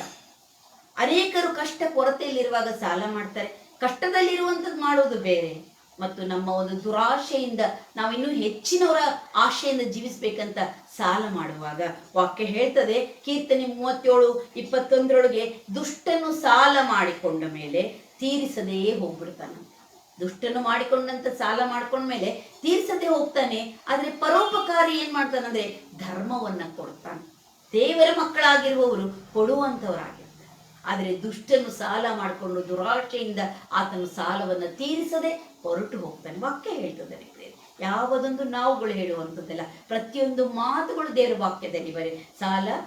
ಅನೇಕರು ಕಷ್ಟ ಕೊರತೆಯಲ್ಲಿರುವಾಗ ಸಾಲ ಮಾಡ್ತಾರೆ. ಕಷ್ಟದಲ್ಲಿರುವಂಥದ್ದು ಮಾಡೋದು ಬೇರೆ, ಮತ್ತು ನಮ್ಮ ಒಂದು ದುರಾಶೆಯಿಂದ ನಾವಿನ್ನೂ ಹೆಚ್ಚಿನವರ ಆಶೆಯಿಂದ ಜೀವಿಸ್ಬೇಕಂತ ಸಾಲ ಮಾಡುವಾಗ ವಾಕ್ಯ ಹೇಳ್ತದೆ, ಕೀರ್ತನೆ 37:21 ದುಷ್ಟನು ಸಾಲ ಮಾಡಿಕೊಂಡ ಮೇಲೆ ತೀರಿಸದೇ ಹೋಗ್ಬಿಡ್ತಾನೆ. ದುಷ್ಟನು ಮಾಡಿಕೊಂಡಂತ ಸಾಲ ಮಾಡ್ಕೊಂಡ್ಮೇಲೆ ತೀರ್ಸದೆ ಹೋಗ್ತಾನೆ. ಆದ್ರೆ ಪರೋಪಕಾರಿ ಏನ್ ಮಾಡ್ತಾನಂದ್ರೆ ಧರ್ಮವನ್ನ ಕೊಡ್ತಾನೆ. ದೇವರ ಮಕ್ಕಳಾಗಿರುವವರು ಕೊಡುವಂತವರಾಗಿರ್ತಾರೆ. ಆದ್ರೆ ದುಷ್ಟನು ಸಾಲ ಮಾಡಿಕೊಂಡು ದುರಾಶೆಯಿಂದ ಆತನು ಸಾಲವನ್ನ ತೀರಿಸದೆ ಹೊರಟು ಹೋಗ್ತಾನೆ. ವಾಕ್ಯ ಹೇಳ್ತದೆ, ಯಾವುದೊಂದು ನಾವುಗಳು ಹೇಳುವಂಥದ್ದಲ್ಲ, ಪ್ರತಿಯೊಂದು ಮಾತುಗಳು ದೇವರ ವಾಕ್ಯದಲ್ಲಿ ಬರೆ.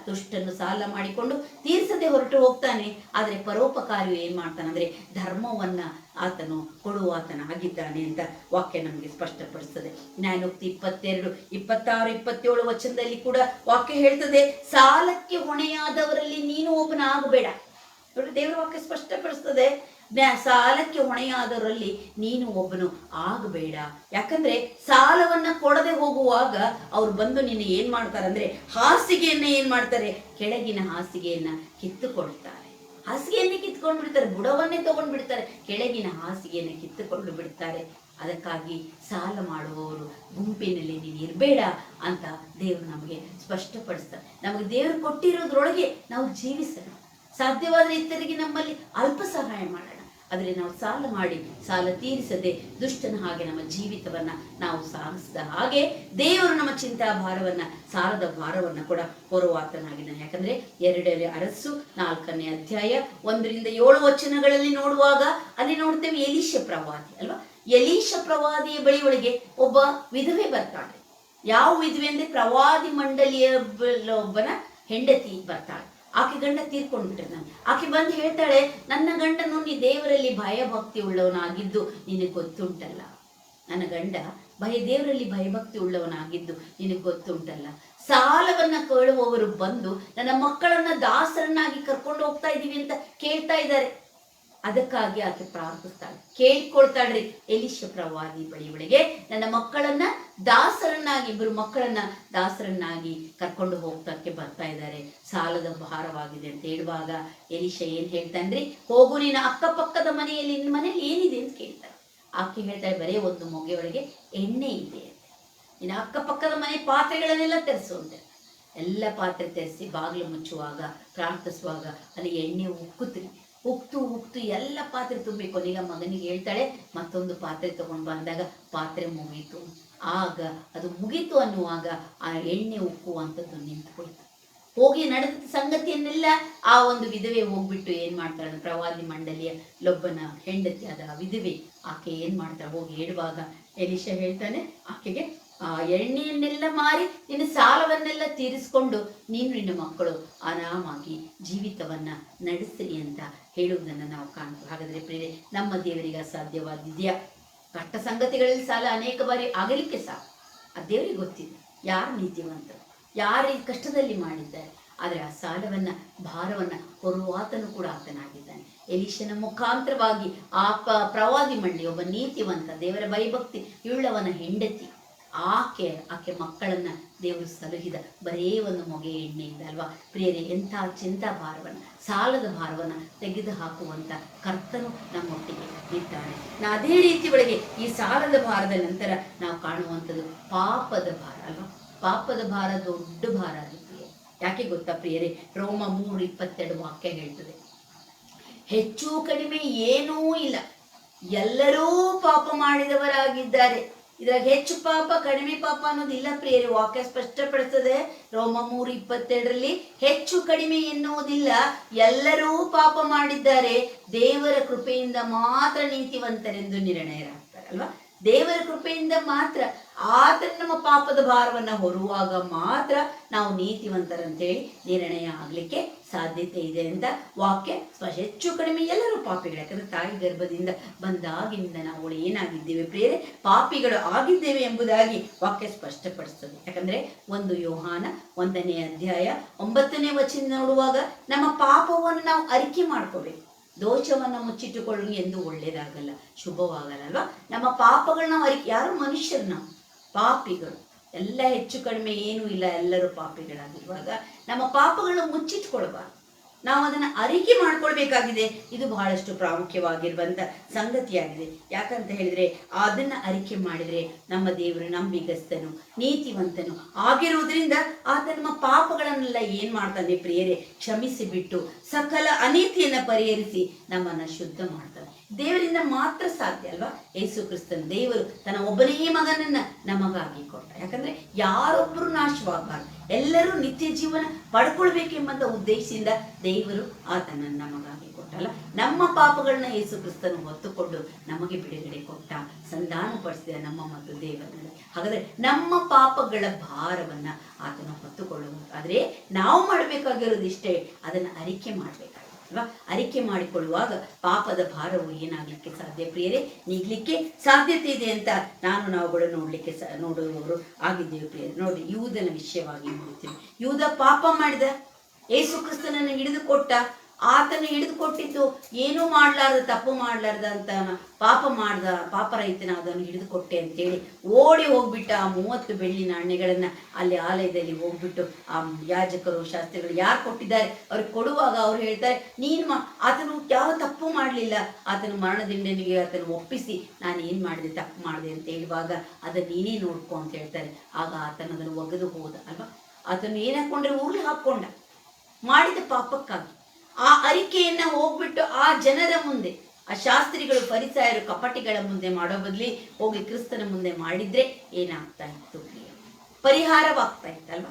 ದುಷ್ಟನ್ನು ಸಾಲ ಮಾಡಿಕೊಂಡು ತೀರ್ಸದೆ ಹೊರಟು ಹೋಗ್ತಾನೆ. ಆದ್ರೆ ಪರೋಪಕಾರಿಯು ಏನ್ ಮಾಡ್ತಾನಂದ್ರೆ ಧರ್ಮವನ್ನ ಆತನು ಕೊಡುವಾತನಾಗಿದ್ದಾನೆ ಅಂತ ವಾಕ್ಯ ನಮಗೆ ಸ್ಪಷ್ಟಪಡಿಸ್ತದೆ. ನ್ಯಾಯೋಕ್ತಿ 22, 26, 27 ವಚನದಲ್ಲಿ ಕೂಡ ವಾಕ್ಯ ಹೇಳ್ತದೆ, ಸಾಲಕ್ಕೆ ಹೊಣೆಯಾದವರಲ್ಲಿ ನೀನು ಒಬ್ಬನಾಗಬೇಡ. ನೋಡಿ, ದೇವರ ವಾಕ್ಯ ಸ್ಪಷ್ಟಪಡಿಸ್ತದೆ, ಸಾಲಕ್ಕೆ ಹೊಣೆಯಾದವರಲ್ಲಿ ನೀನು ಒಬ್ಬನು ಆಗಬೇಡ. ಯಾಕಂದ್ರೆ ಸಾಲವನ್ನ ಕೊಡದೆ ಹೋಗುವಾಗ ಅವ್ರು ಬಂದು ನಿನ್ನ ಏನ್ ಮಾಡ್ತಾರಂದ್ರೆ ಹಾಸಿಗೆಯನ್ನ ಏನ್ ಮಾಡ್ತಾರೆ, ಕೆಳಗಿನ ಹಾಸಿಗೆಯನ್ನ ಕಿತ್ತುಕೊಳ್ತಾರೆ. ಹಾಸಿಗೆಯನ್ನೇ ಕಿತ್ಕೊಂಡು ಬಿಡ್ತಾರೆ, ಬುಡವನ್ನೇ ತಗೊಂಡು ಬಿಡ್ತಾರೆ, ಕೆಳಗಿನ ಹಾಸಿಗೆಯನ್ನ ಕಿತ್ತುಕೊಂಡು ಬಿಡ್ತಾರೆ. ಅದಕ್ಕಾಗಿ ಸಾಲ ಮಾಡುವವರು ಗುಂಪಿನಲ್ಲಿ ನೀನು ಇರಬೇಡ ಅಂತ ದೇವರು ನಮಗೆ ಸ್ಪಷ್ಟಪಡಿಸ್ತಾರೆ. ನಮಗೆ ದೇವರು ಕೊಟ್ಟಿರೋದ್ರೊಳಗೆ ನಾವು ಜೀವಿಸೋಣ. ಸಾಧ್ಯವಾದರೆ ಇತರಿಗೆ ನಮ್ಮಲ್ಲಿ ಅಲ್ಪ ಸಹಾಯ ಮಾಡೋಣ. ಆದರೆ ನಾವು ಸಾಲ ಮಾಡಿ ಸಾಲ ತೀರಿಸದೆ ದುಷ್ಟನ ಹಾಗೆ ನಮ್ಮ ಜೀವಿತವನ್ನ ನಾವು ಸಾಗಿಸಿದ ಹಾಗೆ ದೇವರು ನಮ್ಮ ಚಿಂತಾ ಭಾರವನ್ನ, ಸಾಲದ ಭಾರವನ್ನ ಕೂಡ ಹೊರುವಾತನಾಗಿದ್ದಾನೆ. ಯಾಕಂದ್ರೆ 2ನೇ ಅರಸು 4ನೇ ಅಧ್ಯಾಯ 1-7 ವಚನಗಳಲ್ಲಿ ನೋಡುವಾಗ ಅಲ್ಲಿ ನೋಡ್ತೇವೆ, ಎಲೀಷ ಪ್ರವಾದಿ ಅಲ್ವಾ. ಎಲೀಷ ಪ್ರವಾದಿಯ ಬಳಿ ಒಳಗೆ ಒಬ್ಬ ವಿಧವೆ ಬರ್ತಾಳೆ. ಯಾವ ವಿಧವೆ ಅಂದ್ರೆ ಪ್ರವಾದಿ ಮಂಡಳಿಯ ಒಬ್ಬನ ಹೆಂಡತಿ ಬರ್ತಾಳೆ. ಆಕೆ ಗಂಡ ತೀರ್ಕೊಂಡ್ಬಿಟ್ರೆ ಆಕೆ ಬಂದು ಹೇಳ್ತಾಳೆ, ನನ್ನ ಗಂಡನು ನೀ ದೇವರಲ್ಲಿ ಭಯಭಕ್ತಿ ಉಳ್ಳವನಾಗಿದ್ದು ನಿನಗೆ ಗೊತ್ತುಂಟಲ್ಲ. ನನ್ನ ಗಂಡ ದೇವರಲ್ಲಿ ಭಯಭಕ್ತಿ ಉಳ್ಳವನಾಗಿದ್ದು ನಿನಗೆ ಗೊತ್ತುಂಟಲ್ಲ. ಸಾಲವನ್ನ ಕೇಳುವವರು ಬಂದು ನನ್ನ ಮಕ್ಕಳನ್ನ ದಾಸರನ್ನಾಗಿ ಕರ್ಕೊಂಡು ಹೋಗ್ತಾ ಇದೀವಿ ಅಂತ ಕೇಳ್ತಾ ಇದ್ದಾರೆ. ಅದಕ್ಕಾಗಿ ಆಕೆ ಪ್ರಾರ್ಥಿಸ್ತಾಳೆ, ಕೇಳ್ಕೊಳ್ತಾಳ್ರಿ. ಎಲೀಷ ಪ್ರವಾದಿ ಬಳಿ ಒಳಗೆ ನನ್ನ ಮಕ್ಕಳನ್ನ ದಾಸರನ್ನಾಗಿ, 2 ಮಕ್ಕಳನ್ನ ದಾಸರನ್ನಾಗಿ ಕರ್ಕೊಂಡು ಹೋಗ್ತಕ್ಕೆ ಬರ್ತಾ ಇದ್ದಾರೆ, ಸಾಲದ ಭಾರವಾಗಿದೆ ಅಂತ ಹೇಳುವಾಗ ಎಲೀಷ ಏನ್ ಹೇಳ್ತಾನ್ರಿ, ಹೋಗು ನಿನ್ನ ಅಕ್ಕಪಕ್ಕದ ಮನೆಯಲ್ಲಿ, ನಿನ್ನ ಮನೇಲಿ ಏನಿದೆ ಅಂತ ಕೇಳ್ತಾರೆ. ಆಕೆ ಹೇಳ್ತಾಳೆ, ಬರೇ ಒಂದು ಮೊಗೆಯೊಳಗೆ ಎಣ್ಣೆ ಇದೆ ಅಂತ. ನಿನ್ನ ಅಕ್ಕಪಕ್ಕದ ಮನೆ ಪಾತ್ರೆಗಳನ್ನೆಲ್ಲ ತೆರೆಸುವಂತೆ. ಎಲ್ಲ ಪಾತ್ರೆ ತೆರೆಸಿ ಬಾಗಿಲು ಮುಚ್ಚುವಾಗ, ಪ್ರಾರ್ಥಿಸುವಾಗ ಅಲ್ಲಿ ಎಣ್ಣೆ ಉಕ್ತು ಎಲ್ಲ ಪಾತ್ರೆ ತುಂಬಿ ಕೊನೆಗೆ ಮಗನಿಗೆ ಹೇಳ್ತಾಳೆ, ಮತ್ತೊಂದು ಪಾತ್ರೆ ತಗೊಂಡು ಬಂದಾಗ ಪಾತ್ರೆ ಮುಗೀತು. ಆಗ ಅದು ಮುಗೀತು ಅನ್ನುವಾಗ ಆ ಎಣ್ಣೆ ಉಕ್ಕುವಂಥದ್ದು ನಿಂತು ಹೋಯ್ತು. ಹೋಗಿ ನಡೆದ ಸಂಗತಿಯನ್ನೆಲ್ಲ ಆ ಒಂದು ವಿಧವೆ ಹೋಗ್ಬಿಟ್ಟು ಏನ್ ಮಾಡ್ತಾಳೆ, ಪ್ರವಾದಿ ಮಂಡಳಿಯ ಲೊಬ್ಬನ ಹೆಂಡತಿ ಆದ ವಿಧವೆ ಆಕೆ ಏನ್ ಮಾಡ್ತಾಳೆ, ಹೋಗಿ ಹೇಳುವಾಗ ಎಲೀಷ ಹೇಳ್ತಾನೆ ಆಕೆಗೆ, ಆ ಎಣ್ಣೆಯನ್ನೆಲ್ಲ ಮಾರಿ ನಿನ್ನ ಸಾಲವನ್ನೆಲ್ಲ ತೀರಿಸ್ಕೊಂಡು ನೀನು ನಿನ್ನ ಮಕ್ಕಳು ಆರಾಮಾಗಿ ಜೀವಿತವನ್ನ ನಡೆಸಿರಿ ಅಂತ ಹೇಳುವುದನ್ನು ನಾವು ಕಾಣ್ತೀವಿ. ಹಾಗಾದ್ರೆ ಪ್ರೇರೆ, ನಮ್ಮ ದೇವರಿಗೆ ಅಸಾಧ್ಯವಾದಿದೆಯಾ? ಕಷ್ಟ ಸಂಗತಿಗಳಲ್ಲಿ ಸಾಲ ಅನೇಕ ಬಾರಿ ಆಗಲಿಕ್ಕೆ ಸಾಕು. ಆ ದೇವರಿಗೆ ಗೊತ್ತಿದೆ ಯಾರು ನೀತಿವಂತರು, ಯಾರು ಕಷ್ಟದಲ್ಲಿ ಮಾಡಿದ್ದಾರೆ. ಆದರೆ ಆ ಸಾಲವನ್ನ ಭಾರವನ್ನ ಹೊರುವಾತನು ಕೂಡ ಆತನಾಗಿದ್ದಾನೆ. ಎಲೀಷನ ಮುಖಾಂತರವಾಗಿ ಆ ಪ್ರವಾದಿ ಮಂಡಿ ಒಬ್ಬ ನೀತಿವಂತ ದೇವರ ಭಯಭಕ್ತಿ ಉಳ್ಳವನ ಹೆಂಡತಿ, ಆಕೆ ಮಕ್ಕಳನ್ನ ದೇವರು ಸಲುಹಿದ ಬರೇ ಒಂದು ಮೊಗೆ ಎಣ್ಣೆಯಿಂದ ಅಲ್ವಾ ಪ್ರಿಯರೇ. ಎಂಥ ಚಿಂತ ಭಾರವನ್ನ, ಸಾಲದ ಭಾರವನ್ನ ತೆಗೆದು ಹಾಕುವಂತ ಕರ್ತನು ನಮ್ಮೊಟ್ಟಿಗೆ ಇದ್ದಾನೆ. ಅದೇ ರೀತಿ ಒಳಗೆ ಈ ಸಾಲದ ಭಾರದ ನಂತರ ನಾವು ಕಾಣುವಂಥದ್ದು ಪಾಪದ ಭಾರ ಅಲ್ವಾ. ಪಾಪದ ಭಾರ ದೊಡ್ಡ ಭಾರ ಅದು ಪ್ರಿಯರೇ. ಯಾಕೆ ಗೊತ್ತಾ ಪ್ರಿಯರೇ, ರೋಮ 3:22 ವಾಕ್ಯ ಹೇಳ್ತದೆ, ಹೆಚ್ಚು ಕಡಿಮೆ ಏನೂ ಇಲ್ಲ, ಎಲ್ಲರೂ ಪಾಪ ಮಾಡಿದವರಾಗಿದ್ದಾರೆ. ಇದ್ರಾಗ ಹೆಚ್ಚು ಪಾಪ ಕಡಿಮೆ ಪಾಪ ಅನ್ನೋದಿಲ್ಲ ಪ್ರಿಯರೇ. ವಾಕ್ಯ ಸ್ಪಷ್ಟಪಡಿಸ್ತದೆ ರೋಮ 3:22 ಹೆಚ್ಚು ಕಡಿಮೆ ಎನ್ನುವುದಿಲ್ಲ, ಎಲ್ಲರೂ ಪಾಪ ಮಾಡಿದ್ದಾರೆ, ದೇವರ ಕೃಪೆಯಿಂದ ಮಾತ್ರ ನೀತಿವಂತರೆಂದು ನಿರ್ಣಯರಾಗ್ತಾರೆ ಅಲ್ವಾ. ದೇವರ ಕೃಪೆಯಿಂದ ಮಾತ್ರ ಆತನ ನಮ್ಮ ಪಾಪದ ಭಾರವನ್ನ ಹೊರುವಾಗ ಮಾತ್ರ ನಾವು ನೀತಿವಂತರಂತೇಳಿ ನಿರ್ಣಯ ಆಗ್ಲಿಕ್ಕೆ ಸಾಧ್ಯತೆ ಇದೆ ಅಂತ ವಾಕ್ಯ ಹೆಚ್ಚು ಕಡಿಮೆ ಎಲ್ಲರೂ ಪಾಪಿಗಳು. ಯಾಕಂದ್ರೆ ತಾಯಿ ಗರ್ಭದಿಂದ ಬಂದಾಗಿನಿಂದ ನಾವು ಏನಾಗಿದ್ದೇವೆ ಪ್ರಿಯರೇ, ಪಾಪಿಗಳು ಆಗಿದ್ದೇವೆ ಎಂಬುದಾಗಿ ವಾಕ್ಯ ಸ್ಪಷ್ಟಪಡಿಸ್ತದೆ. ಯಾಕಂದ್ರೆ 1 ಯೋಹಾನ 1ನೇ ಅಧ್ಯಾಯ 9ನೇ ವಚನ ನೋಡುವಾಗ ನಮ್ಮ ಪಾಪವನ್ನು ನಾವು ಅರಿಕೆ ಮಾಡ್ಕೋಬೇಕು. ದೋಷವನ್ನ ಮುಚ್ಚಿಟ್ಟುಕೊಳ್ಳಲು ಎಂದು ಒಳ್ಳೇದಾಗಲ್ಲ, ಶುಭವಾಗಲ್ಲ ಅಲ್ವಾ. ನಮ್ಮ ಪಾಪಗಳನ್ನ ನಾವು ಯಾರು ಮನುಷ್ಯರು, ನಾವು ಪಾಪಿಗಳು, ಎಲ್ಲ ಹೆಚ್ಚು ಕಡಿಮೆ ಏನೂ ಇಲ್ಲ, ಎಲ್ಲರೂ ಪಾಪಿಗಳಾಗಿರುವಾಗ ನಮ್ಮ ಪಾಪಗಳನ್ನ ಮುಚ್ಚಿಟ್ಕೊಳ್ಬಾರ್ದು, ನಾವು ಅದನ್ನ ಅರಿಕೆ ಮಾಡ್ಕೊಳ್ಬೇಕಾಗಿದೆ. ಇದು ಬಹಳಷ್ಟು ಪ್ರಾಮುಖ್ಯವಾಗಿರುವಂತ ಸಂಗತಿಯಾಗಿದೆ. ಯಾಕಂತ ಹೇಳಿದ್ರೆ ಅದನ್ನ ಅರಿಕೆ ಮಾಡಿದ್ರೆ ನಮ್ಮ ದೇವರು ನಂಬಿಗಸ್ತನು ನೀತಿವಂತನು ಆಗಿರುವುದರಿಂದ ಆತ ನಮ್ಮ ಪಾಪಗಳನ್ನೆಲ್ಲ ಏನ್ ಮಾಡ್ತಾನೆ ಪ್ರಿಯರೇ, ಕ್ಷಮಿಸಿ ಬಿಟ್ಟು ಸಕಲ ಅನೀತಿಯನ್ನ ಪರಿಹರಿಸಿ ನಮ್ಮನ್ನ ಶುದ್ಧ ಮಾಡ್ತಾನೆ. ದೇವರಿಂದ ಮಾತ್ರ ಸಾಧ್ಯ ಅಲ್ವಾ. ಯೇಸು ಕ್ರಿಸ್ತನು ದೇವರು ತನ್ನ ಒಬ್ಬನೇ ಮಗನನ್ನ ನಮಗಾಗಿ ಕೊಟ್ಟ. ಯಾಕಂದ್ರೆ ಯಾರೊಬ್ಬರು ನಾಶವಾಗಬಾರ್ದು, ಎಲ್ಲರೂ ನಿತ್ಯ ಜೀವನ ಪಡ್ಕೊಳ್ಬೇಕೆಂಬಂತ ಉದ್ದೇಶದಿಂದ ದೇವರು ಆತನನ್ನ ನಮಗಾಗಿ ಕೊಟ್ಟಲ್ಲ. ನಮ್ಮ ಪಾಪಗಳನ್ನ ಯೇಸು ಕ್ರಿಸ್ತನು ಹೊತ್ತುಕೊಂಡು ನಮಗೆ ಬಿಡುಗಡೆ ಕೊಟ್ಟ, ಸಂಧಾನ ಪಡಿಸಿದ ನಮ್ಮ ಮತ್ತು ದೇವರಲ್ಲಿ. ಹಾಗಾದ್ರೆ ನಮ್ಮ ಪಾಪಗಳ ಭಾರವನ್ನ ಆತನ ಹೊತ್ತುಕೊಳ್ಳುವುದು. ಆದ್ರೆ ನಾವು ಮಾಡ್ಬೇಕಾಗಿರೋದು ಇಷ್ಟೇ, ಅದನ್ನ ಅರಿಕೆ ಮಾಡ್ಬೇಕಾಗುತ್ತೆ ಅಲ್ವಾ. ಅರಿಕೆ ಮಾಡಿಕೊಳ್ಳುವಾಗ ಪಾಪದ ಭಾರವು ಏನಾಗ್ಲಿಕ್ಕೆ ಸಾಧ್ಯ ಪ್ರಿಯರೇ, ನೀಗ್ಲಿಕ್ಕೆ ಸಾಧ್ಯತೆ ಇದೆ ಅಂತ ನಾವುಗಳು ನೋಡುವವರು ಆಗಿದ್ದೇವೆ ಪ್ರಿಯರೇ. ನೋಡಿ, ಯೂದನ ವಿಷಯವಾಗಿ ನೋಡ್ತೀವಿ. ಯೂದ ಪಾಪ ಮಾಡಿದ, ಯೇಸು ಕ್ರಿಸ್ತನನ್ನು ಹಿಡಿದುಕೊಟ್ಟ. ಆತನ ಹಿಡಿದುಕೊಟ್ಟಿದ್ದು ಏನೂ ಮಾಡ್ಲಾರ್ದ, ತಪ್ಪು ಮಾಡ್ಲಾರ್ದ ಅಂತ ಪಾಪರಹಿತನಾದವನು ಹಿಡಿದುಕೊಟ್ಟೆ ಅಂತೇಳಿ ಓಡಿ ಹೋಗ್ಬಿಟ್ಟ. ಆ 30 ಬೆಳ್ಳಿ ನಾಣ್ಯಗಳನ್ನ ಅಲ್ಲಿ ಆಲಯದಲ್ಲಿ ಹೋಗ್ಬಿಟ್ಟು ಆ ಯಾಜಕರು ಶಾಸ್ತ್ರಿಗಳು ಯಾರು ಕೊಟ್ಟಿದ್ದಾರೆ ಅವ್ರಿಗೆ ಕೊಡುವಾಗ ಅವ್ರು ಹೇಳ್ತಾರೆ, ಆತನು ಯಾವ ತಪ್ಪು ಮಾಡಲಿಲ್ಲ, ಆತನು ಮರಣದಂಡನೆಗೆ ಆತನು ಒಪ್ಪಿಸಿ ನಾನು ಏನ್ ಮಾಡಿದೆ, ತಪ್ಪು ಮಾಡಿದೆ ಅಂತ ಹೇಳುವಾಗ ಅದನ್ನ ನೀನೇ ನೋಡ್ಕೊ ಅಂತ ಹೇಳ್ತಾರೆ. ಆಗ ಆತನ ಅದನ್ನು ಒಗೆದು ಹೋದ ಅಲ್ವಾ. ಆತನು ಏನ್ ಹಾಕೊಂಡ್ರೆ ಊರ್ಲಿ ಹಾಕೊಂಡ, ಮಾಡಿದ ಪಾಪಕ್ಕಾಗಿ. ಆ ಅರಿಕೆಯನ್ನ ಹೋಗ್ಬಿಟ್ಟು ಆ ಜನರ ಮುಂದೆ, ಆ ಶಾಸ್ತ್ರಿಗಳು ಫರಿಸಾಯರು ಕಪಟಿಗಳ ಮುಂದೆ ಮಾಡೋ ಬದಲಿ ಹೋಗಿ ಕ್ರಿಸ್ತನ ಮುಂದೆ ಮಾಡಿದ್ರೆ ಏನಾಗ್ತಾ ಇತ್ತು, ಪರಿಹಾರವಾಗ್ತಾ ಇತ್ತಲ್ವಾ.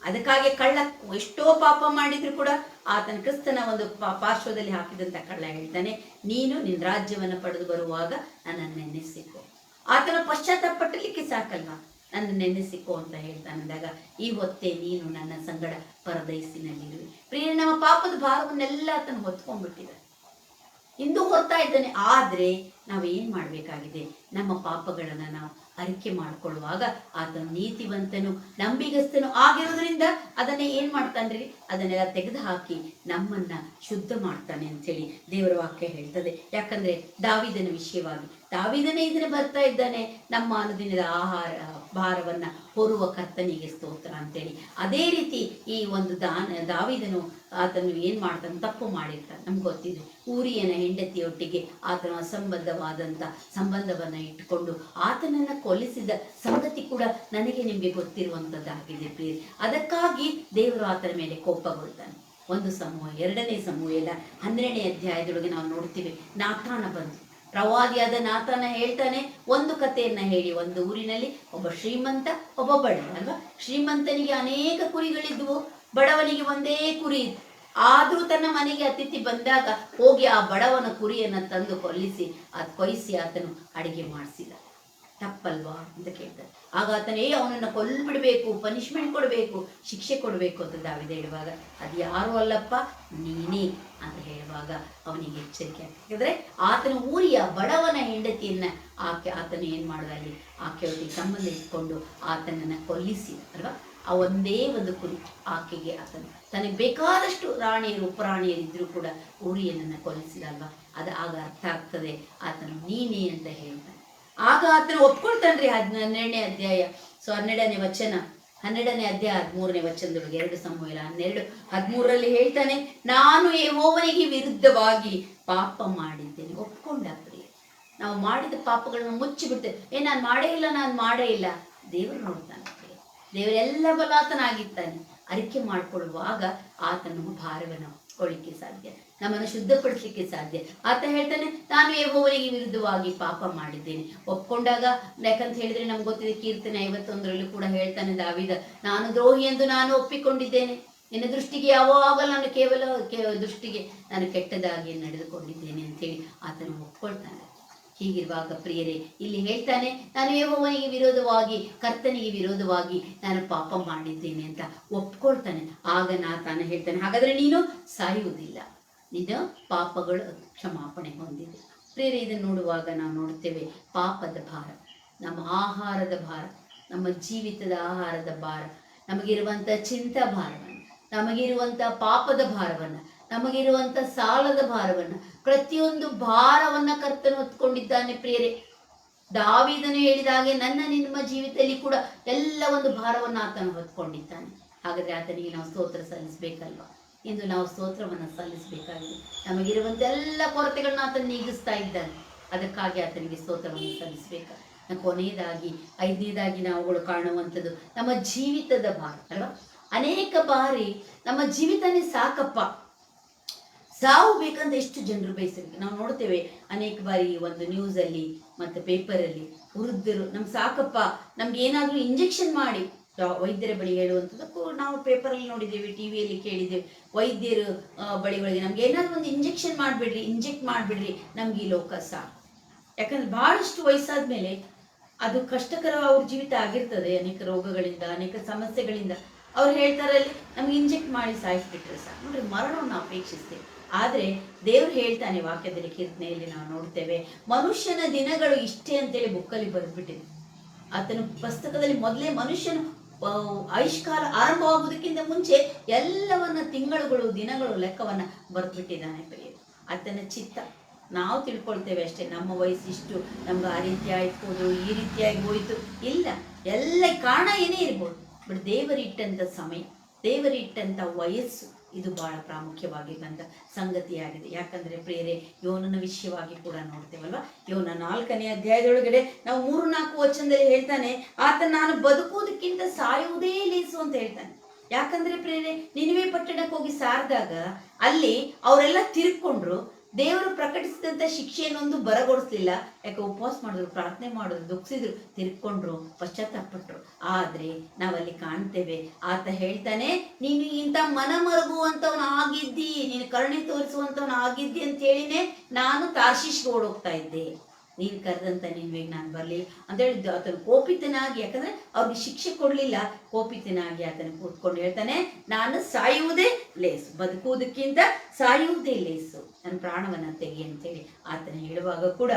ಅದಕ್ಕಾಗಿ ಕಳ್ಳ ಎಷ್ಟೋ ಪಾಪ ಮಾಡಿದ್ರು ಕೂಡ ಆತನ ಕ್ರಿಸ್ತನ ಒಂದು ಪಾರ್ಶ್ವದಲ್ಲಿ ಹಾಕಿದಂತ ಕಳ್ಳ ಹೇಳ್ತಾನೆ, ನೀನು ನಿನ್ನ ರಾಜ್ಯವನ್ನ ಪಡೆದು ಬರುವಾಗ ನನ್ನನ್ನು ನೆನೆಸಿಕೊ. ಆತನ ಪಶ್ಚಾತ್ತಾಪಟ್ಟಲಿಕ್ಕೆ ಸಾಕಲ್ವಾ, ನನ್ನ ನೆನೆಸಿಕೋ ಅಂತ ಹೇಳ್ತಾನೆ. ಅಂದಾಗ ಈ ಹೊತ್ತೇ ನೀನು ನನ್ನ ಸಂಗಡ ಪರದೈಸಿನಲ್ಲಿರುವೆ. ಪ್ರಿಯ, ನಮ್ಮ ಪಾಪದ ಭಾರವನ್ನೆಲ್ಲ ಆತನ ಹೊತ್ಕೊಂಡ್ಬಿಟ್ಟಿದ್ದಾನೆ, ಇಂದು ಹೊರ್ತಾ ಇದ್ದಾನೆ. ಆದ್ರೆ ನಾವೇನ್ ಮಾಡ್ಬೇಕಾಗಿದೆ, ನಮ್ಮ ಪಾಪಗಳನ್ನ ನಾವು ಅರಿಕೆ ಮಾಡ್ಕೊಳ್ಳುವಾಗ ಆತನು ನೀತಿವಂತನು ನಂಬಿಗಸ್ತನು ಆಗಿರೋದ್ರಿಂದ ಅದನ್ನೇ ಏನ್ ಮಾಡ್ತಾನ್ರಿ, ಅದನ್ನೆಲ್ಲ ತೆಗೆದು ಹಾಕಿ ನಮ್ಮನ್ನ ಶುದ್ಧ ಮಾಡ್ತಾನೆ ಅಂತೇಳಿ ದೇವರ ವಾಕ್ಯ ಹೇಳ್ತದೆ. ಯಾಕಂದ್ರೆ ದಾವೀದನ ವಿಷಯವಾಗಿ ದಾವೀದನೇ ಇದನ್ನ ಬರ್ತಾ ಇದ್ದಾನೆ, ನಮ್ಮ ಅನುದಿನದ ಆಹಾರ ಭಾರವನ್ನ ಹೊರುವ ಕರ್ತನಿಗೆ ಸ್ತೋತ್ರ ಅಂತೇಳಿ. ಅದೇ ರೀತಿ ಈ ಒಂದು ದಾವೀದನು ಆತನು ಏನ್ ಮಾಡ್ತಾನೆ, ತಪ್ಪು ಮಾಡಿರ್ತಾನೆ. ನಮ್ಗೆ ಗೊತ್ತಿದೆ, ಊರಿಯನ ಹೆಂಡತಿಯೊಟ್ಟಿಗೆ ಆತನ ಅಸಂಬದ್ಧವಾದಂತ ಸಂಬಂಧವನ್ನ ಇಟ್ಟುಕೊಂಡು ಆತನನ್ನ ಕೊಲ್ಲಿಸಿದ ಸಂಗತಿ ಕೂಡ ನನಗೆ ನಿಮ್ಗೆ ಗೊತ್ತಿರುವಂತದ್ದಾಗಿದೆ ಪ್ರಿಯ. ಅದಕ್ಕಾಗಿ ದೇವರು ಆತನ ಮೇಲೆ ಕೋಪಗೊಳ್ತಾನೆ. 1 ಸಮೂಹ 2ನೇ ಸಮೂಹೆಲ್ಲ 12ನೇ ಅಧ್ಯಾಯದೊಳಗೆ ನಾವು ನೋಡ್ತೀವಿ, ನಾತಾನ ಬಂದು ಪ್ರವಾದಿಯಾದ ನಾತಾನ ಹೇಳ್ತಾನೆ ಒಂದು ಕಥೆಯನ್ನ ಹೇಳಿ. ಒಂದು ಊರಿನಲ್ಲಿ ಒಬ್ಬ ಶ್ರೀಮಂತ, ಒಬ್ಬ ಬಡವ ಅಲ್ವಾ. ಶ್ರೀಮಂತನಿಗೆ ಅನೇಕ ಕುರಿಗಳಿದ್ವು, ಬಡವನಿಗೆ ಒಂದೇ ಕುರಿ ಇತ್ತು. ಆದ್ರೂ ತನ್ನ ಮನೆಗೆ ಅತಿಥಿ ಬಂದಾಗ ಹೋಗಿ ಆ ಬಡವನ ಕುರಿಯನ್ನ ತಂದು ಕೊಯ್ಸಿ ಆತನು ಅಡಿಗೆ ಮಾಡಿಸಿದ. ತಪ್ಪಲ್ವಾ ಅಂತ ಕೇಳ್ತಾರೆ. ಆಗ ಆತನೇ ಅವನನ್ನ ಕೊಲ್ಬಿಡ್ಬೇಕು, ಪನಿಷ್ಮೆಂಟ್ ಕೊಡ್ಬೇಕು, ಶಿಕ್ಷೆ ಕೊಡ್ಬೇಕು ಅಂತ ದಾವೀದ ಹೇಳುವಾಗ, ಅದು ಯಾರು ಅಲ್ಲಪ್ಪ ನೀನೇ ಅಂತ ಹೇಳುವಾಗ ಅವನಿಗೆ ಎಚ್ಚರಿಕೆ ಆಗ್ತದೆ. ಆತನ ಊರಿಯ ಬಡವನ ಹೆಂಡತಿಯನ್ನ ಆತನು ಏನ್ ಮಾಡಿದ, ಅಲ್ಲಿ ಆಕೆಯೊಟ್ಟಿಗೆ ಸಂಬಂಧ ಇಟ್ಕೊಂಡು ಆತನನ್ನ ಕೊಲ್ಲಿಸಿದ ಅಲ್ವಾ. ಆ ಒಂದೇ ಒಂದು ಕುರಿ ಆಕೆಗೆ ಆತನು ತನಗೆ ಬೇಕಾದಷ್ಟು ರಾಣಿಯರು ಉಪರಾಣಿಯರಿದ್ರೂ ಕೂಡ ಊರಿಯನನ್ನು ಕೊಲ್ಲಿಸಿದಲ್ವಾ, ಅದು ಆಗ ಅರ್ಥ ಆಗ್ತದೆ ಆತನು ನೀನೇ ಅಂತ ಹೇಳ್ತಾನೆ. ಆಗ ಆತನು ಒಪ್ಕೊಳ್ತಾನ್ರಿ. 12ನೇ ಅಧ್ಯಾಯ 12ನೇ ವಚನ 12ನೇ ಅಧ್ಯಾಯ 13ನೇ ವಚನದೊಳಗೆ 2 ಸಮುವೇಲ 12:13 ಹೇಳ್ತಾನೆ, ನಾನು ಯೆಹೋವನಿಗೆ ವಿರುದ್ಧವಾಗಿ ಪಾಪ ಮಾಡಿದ್ದೇನೆ. ಒಪ್ಕೊಂಡಾಗ್ರಿ. ನಾವು ಮಾಡಿದ ಪಾಪಗಳನ್ನು ಮುಚ್ಚಿಬಿಡ್ತೇವೆ. ನಾನು ಮಾಡೇ ಇಲ್ಲ. ದೇವರು ನೋಡ್ತಾನೆ. ದೇವರೆಲ್ಲ ಬಲಾತನಾಗಿರ್ತಾನೆ. ಅರಿಕೆ ಮಾಡಿಕೊಳ್ಳುವಾಗ ಆತನು ಭಾರವನ್ನು ಕೊಳ್ಳಿಕ್ಕೆ ಸಾಧ್ಯ, ನಮ್ಮನ್ನು ಶುದ್ಧಪಡಿಸಲಿಕ್ಕೆ ಸಾಧ್ಯ. ಆತ ಹೇಳ್ತಾನೆ, ನಾನು ಯೆಹೋವನಿಗೆ ವಿರುದ್ಧವಾಗಿ ಪಾಪ ಮಾಡಿದ್ದೇನೆ. ಒಪ್ಕೊಂಡಾಗ, ಯಾಕಂತ ಹೇಳಿದ್ರೆ ನಮ್ಗೆ ಗೊತ್ತಿದೆ, ಕೀರ್ತನೆ 51 ಕೂಡ ಹೇಳ್ತಾನೆ ದಾವೀದ, ನಾನು ದ್ರೋಹಿ ಎಂದು ನಾನು ಒಪ್ಪಿಕೊಂಡಿದ್ದೇನೆ. ನಿನ್ನ ದೃಷ್ಟಿಗೆ ಯಾವಾಗಲೂ ನಾನು ಕೇವಲ ದೃಷ್ಟಿಗೆ ನಾನು ಕೆಟ್ಟದಾಗಿ ನಡೆದುಕೊಂಡಿದ್ದೇನೆ ಅಂತೇಳಿ ಆತನು ಒಪ್ಕೊಳ್ತಾನೆ. ಹೀಗಿರುವಾಗ ಪ್ರಿಯರೇ, ಇಲ್ಲಿ ಹೇಳ್ತಾನೆ, ನಾನು ಯೆಹೋವನಿಗೆ ವಿರೋಧವಾಗಿ, ಕರ್ತನಿಗೆ ವಿರೋಧವಾಗಿ ನಾನು ಪಾಪ ಮಾಡಿದ್ದೇನೆ ಅಂತ ಒಪ್ಕೊಳ್ತಾನೆ. ಆಗ ತಾನು ಹೇಳ್ತಾನೆ, ಹಾಗಾದ್ರೆ ನೀನು ಸಾಯುವುದಿಲ್ಲ, ನಿನ್ನ ಪಾಪಗಳು ಕ್ಷಮಾಪಣೆ ಹೊಂದಿದೆ. ಪ್ರಿಯರೇ, ಇದನ್ನು ನೋಡುವಾಗ ನಾವು ನೋಡ್ತೇವೆ, ಪಾಪದ ಭಾರ, ನಮ್ಮ ಆಹಾರದ ಭಾರ, ನಮ್ಮ ಜೀವಿತದ ಆಹಾರದ ಭಾರ, ನಮಗಿರುವಂಥ ಚಿಂತಾ ಭಾರವನ್ನು, ನಮಗಿರುವಂಥ ಪಾಪದ ಭಾರವನ್ನು, ನಮಗಿರುವಂಥ ಸಾಲದ ಭಾರವನ್ನು, ಪ್ರತಿಯೊಂದು ಭಾರವನ್ನು ಕರ್ತನು ಹೊತ್ಕೊಂಡಿದ್ದಾನೆ. ಪ್ರಿಯರೇ, ದಾವೀದನು ಹೇಳಿದ ಹಾಗೆ ನಿಮ್ಮ ಜೀವಿತದಲ್ಲಿ ಕೂಡ ಎಲ್ಲ ಒಂದು ಭಾರವನ್ನು ಆತನು ಹೊತ್ಕೊಂಡಿದ್ದಾನೆ. ಹಾಗಾದ್ರೆ ಆತನಿಗೆ ನಾವು ಸ್ತೋತ್ರ ಸಲ್ಲಿಸಬೇಕಲ್ವಾ? ಇಂದು ನಾವು ಸ್ತೋತ್ರವನ್ನು ಸಲ್ಲಿಸಬೇಕಾಗಿದೆ. ನಮಗಿರುವಂಥ ಎಲ್ಲ ಕೊರತೆಗಳನ್ನ ಆತನು ನೀಗಿಸ್ತಾ ಇದ್ದಾನೆ. ಅದಕ್ಕಾಗಿ ಆತನಿಗೆ ಸ್ತೋತ್ರವನ್ನು ಸಲ್ಲಿಸಬೇಕು. ಕೊನೆಯದಾಗಿ 5ನೇದಾಗಿ ನಾವುಗಳು ಕಾಣುವಂಥದ್ದು ನಮ್ಮ ಜೀವಿತದ ಭಾರ ಅಲ್ವಾ? ಅನೇಕ ಬಾರಿ ನಮ್ಮ ಜೀವಿತನೇ ಸಾಕಪ್ಪ, ಸಾವು ಬೇಕಂತ ಎಷ್ಟು ಜನರು ಬಯಸಿರ್ತಾರೆ. ನಾವು ನೋಡ್ತೇವೆ ಅನೇಕ ಬಾರಿ ಒಂದು ನ್ಯೂಸಲ್ಲಿ ಮತ್ತು ಪೇಪರಲ್ಲಿ ವೃದ್ಧರು, ನಮ್ಗೆ ಸಾಕಪ್ಪ, ನಮ್ಗೆ ಏನಾದರೂ ಇಂಜೆಕ್ಷನ್ ಮಾಡಿ, ವೈದ್ಯರ ಬಳಿ ಹೇಳುವಂಥದ್ದಕ್ಕೂ ನಾವು ಪೇಪರಲ್ಲಿ ನೋಡಿದ್ದೇವೆ, ಟಿವಿಯಲ್ಲಿ ಕೇಳಿದ್ದೇವೆ. ವೈದ್ಯರು ಬಳಿಗಳಿಗೆ ನಮ್ಗೆ ಏನಾದರೂ ಒಂದು ಇಂಜೆಕ್ಟ್ ಮಾಡಿಬಿಡ್ರಿ, ನಮ್ಗೆ ಈ ಲೋಕ ಸಾಕು. ಯಾಕಂದ್ರೆ ಬಹಳಷ್ಟು ವಯಸ್ಸಾದ ಮೇಲೆ ಅದು ಕಷ್ಟಕರ ಅವ್ರ ಜೀವಿತ ಆಗಿರ್ತದೆ. ಅನೇಕ ರೋಗಗಳಿಂದ, ಅನೇಕ ಸಮಸ್ಯೆಗಳಿಂದ ಅವ್ರು ಹೇಳ್ತಾರಲ್ಲಿ ನಮ್ಗೆ ಇಂಜೆಕ್ಟ್ ಮಾಡಿ ಸಾಯಿಸ್ಬಿಟ್ರೆ ಸಾಕು. ನೋಡ್ರಿ, ಮರಣವನ್ನು ಅಪೇಕ್ಷಿಸ್ತೇವೆ. ಆದರೆ ದೇವ್ರು ಹೇಳ್ತಾನೆ ವಾಕ್ಯದಲ್ಲಿ, ಕೀರ್ತನೆಯಲ್ಲಿ ನಾವು ನೋಡ್ತೇವೆ, ಮನುಷ್ಯನ ದಿನಗಳು ಇಷ್ಟೇ ಅಂತೇಳಿ ಬುಕ್ಕಲ್ಲಿ ಬರೆದ್ಬಿಟ್ಟಿದೆ. ಆತನ ಪುಸ್ತಕದಲ್ಲಿ ಮೊದಲೇ ಮನುಷ್ಯನು ಆಯುಷ್ಕಾಲ ಆರಂಭವಾಗುವುದಕ್ಕಿಂತ ಮುಂಚೆ ಎಲ್ಲವನ್ನ ತಿಂಗಳುಗಳು, ದಿನಗಳು, ಲೆಕ್ಕವನ್ನ ಬರೆದ್ಬಿಟ್ಟಿದ್ದಾನೆ. ಪ್ರಿಯ, ಆತನ ಚಿತ್ತ ನಾವು ತಿಳ್ಕೊಳ್ತೇವೆ ಅಷ್ಟೇ. ನಮ್ಮ ವಯಸ್ಸಿಷ್ಟು, ನಮ್ಗೆ ಆ ರೀತಿ ಆಯ್ತು, ಈ ರೀತಿಯಾಗಿ ಹೋಯ್ತು, ಇಲ್ಲ, ಎಲ್ಲ ಕಾರಣ ಏನೇ ಇರ್ಬೋದು. ಬಟ್ ದೇವರಿಟ್ಟಂಥ ಸಮಯ, ದೇವರಿಟ್ಟಂಥ ವಯಸ್ಸು, ಇದು ಬಹಳ ಪ್ರಾಮುಖ್ಯವಾಗಿದ್ದಂಥ ಸಂಗತಿಯಾಗಿದೆ. ಯಾಕಂದರೆ ಪ್ರಿಯರೇ, ಯೋನನ ವಿಷಯವಾಗಿ ಕೂಡ ನೋಡ್ತೇವಲ್ವ. ಯೋನ 4ನೇ ಅಧ್ಯಾಯದೊಳಗಡೆ ನಾವು 3-4 ವಚನದಲ್ಲಿ ಹೇಳ್ತಾನೆ, ಆತ ನಾನು ಬದುಕುವುದಕ್ಕಿಂತ ಸಾಯುವುದೇ ಲೇಸು ಅಂತ ಹೇಳ್ತಾನೆ. ಯಾಕಂದ್ರೆ ಪ್ರಿಯರೇ, ನಿನವೆ ಪಟ್ಟಣಕ್ಕೆ ಹೋಗಿ ಸಾರಿದಾಗ ಅಲ್ಲಿ ಅವರೆಲ್ಲ ತಿರ್ಕೊಂಡ್ರು. ದೇವರು ಪ್ರಕಟಿಸಿದಂಥ ಶಿಕ್ಷೆಯನ್ನೊಂದು ಬರಗೊಡಿಸ್ಲಿಲ್ಲ. ಯಾಕೆ? ಉಪವಾಸ ಮಾಡಿದ್ರು, ಪ್ರಾರ್ಥನೆ ಮಾಡಿದ್ರು, ದುಃಖಿಸಿದ್ರು, ತಿರ್ಕೊಂಡ್ರು, ಪಶ್ಚಾತ್ತಾಪಟ್ಟರು. ಆದ್ರೆ ನಾವಲ್ಲಿ ಕಾಣ್ತೇವೆ, ಆತ ಹೇಳ್ತಾನೆ, ನೀನು ಇಂಥ ಮನ ಮರುಗುವಂಥವನು ಆಗಿದ್ದಿ, ನೀನು ಕರುಣೆ ತೋರಿಸುವಂಥವನು ಆಗಿದ್ದಿ ಅಂತ ಹೇಳಿನೇ ನಾನು ತಾರ್ಷೀಷ್ಗೆ ಓಡೋಗ್ತಾ ಇದ್ದೆ. ನೀನು ಕರೆದಂತ ನಿನ್ವೆಗೆ ನಾನು ಬರಲಿಲ್ಲ ಅಂತ ಹೇಳಿದ್ದು. ಆತನು ಕೋಪಿತನಾಗಿ, ಯಾಕಂದ್ರೆ ಅವ್ರಿಗೆ ಶಿಕ್ಷೆ ಕೊಡಲಿಲ್ಲ, ಕೋಪಿತನಾಗಿ ಆತನ ಕೂತ್ಕೊಂಡು ಹೇಳ್ತಾನೆ, ನಾನು ಸಾಯುವುದೇ ಲೇಸು, ಬದುಕುವುದಕ್ಕಿಂತ ಸಾಯುವುದೇ ಲೇಸು, ನನ್ನ ಪ್ರಾಣವನ್ನ ತೆಗಿ ಅಂತೇಳಿ ಆತನ ಹೇಳುವಾಗ ಕೂಡ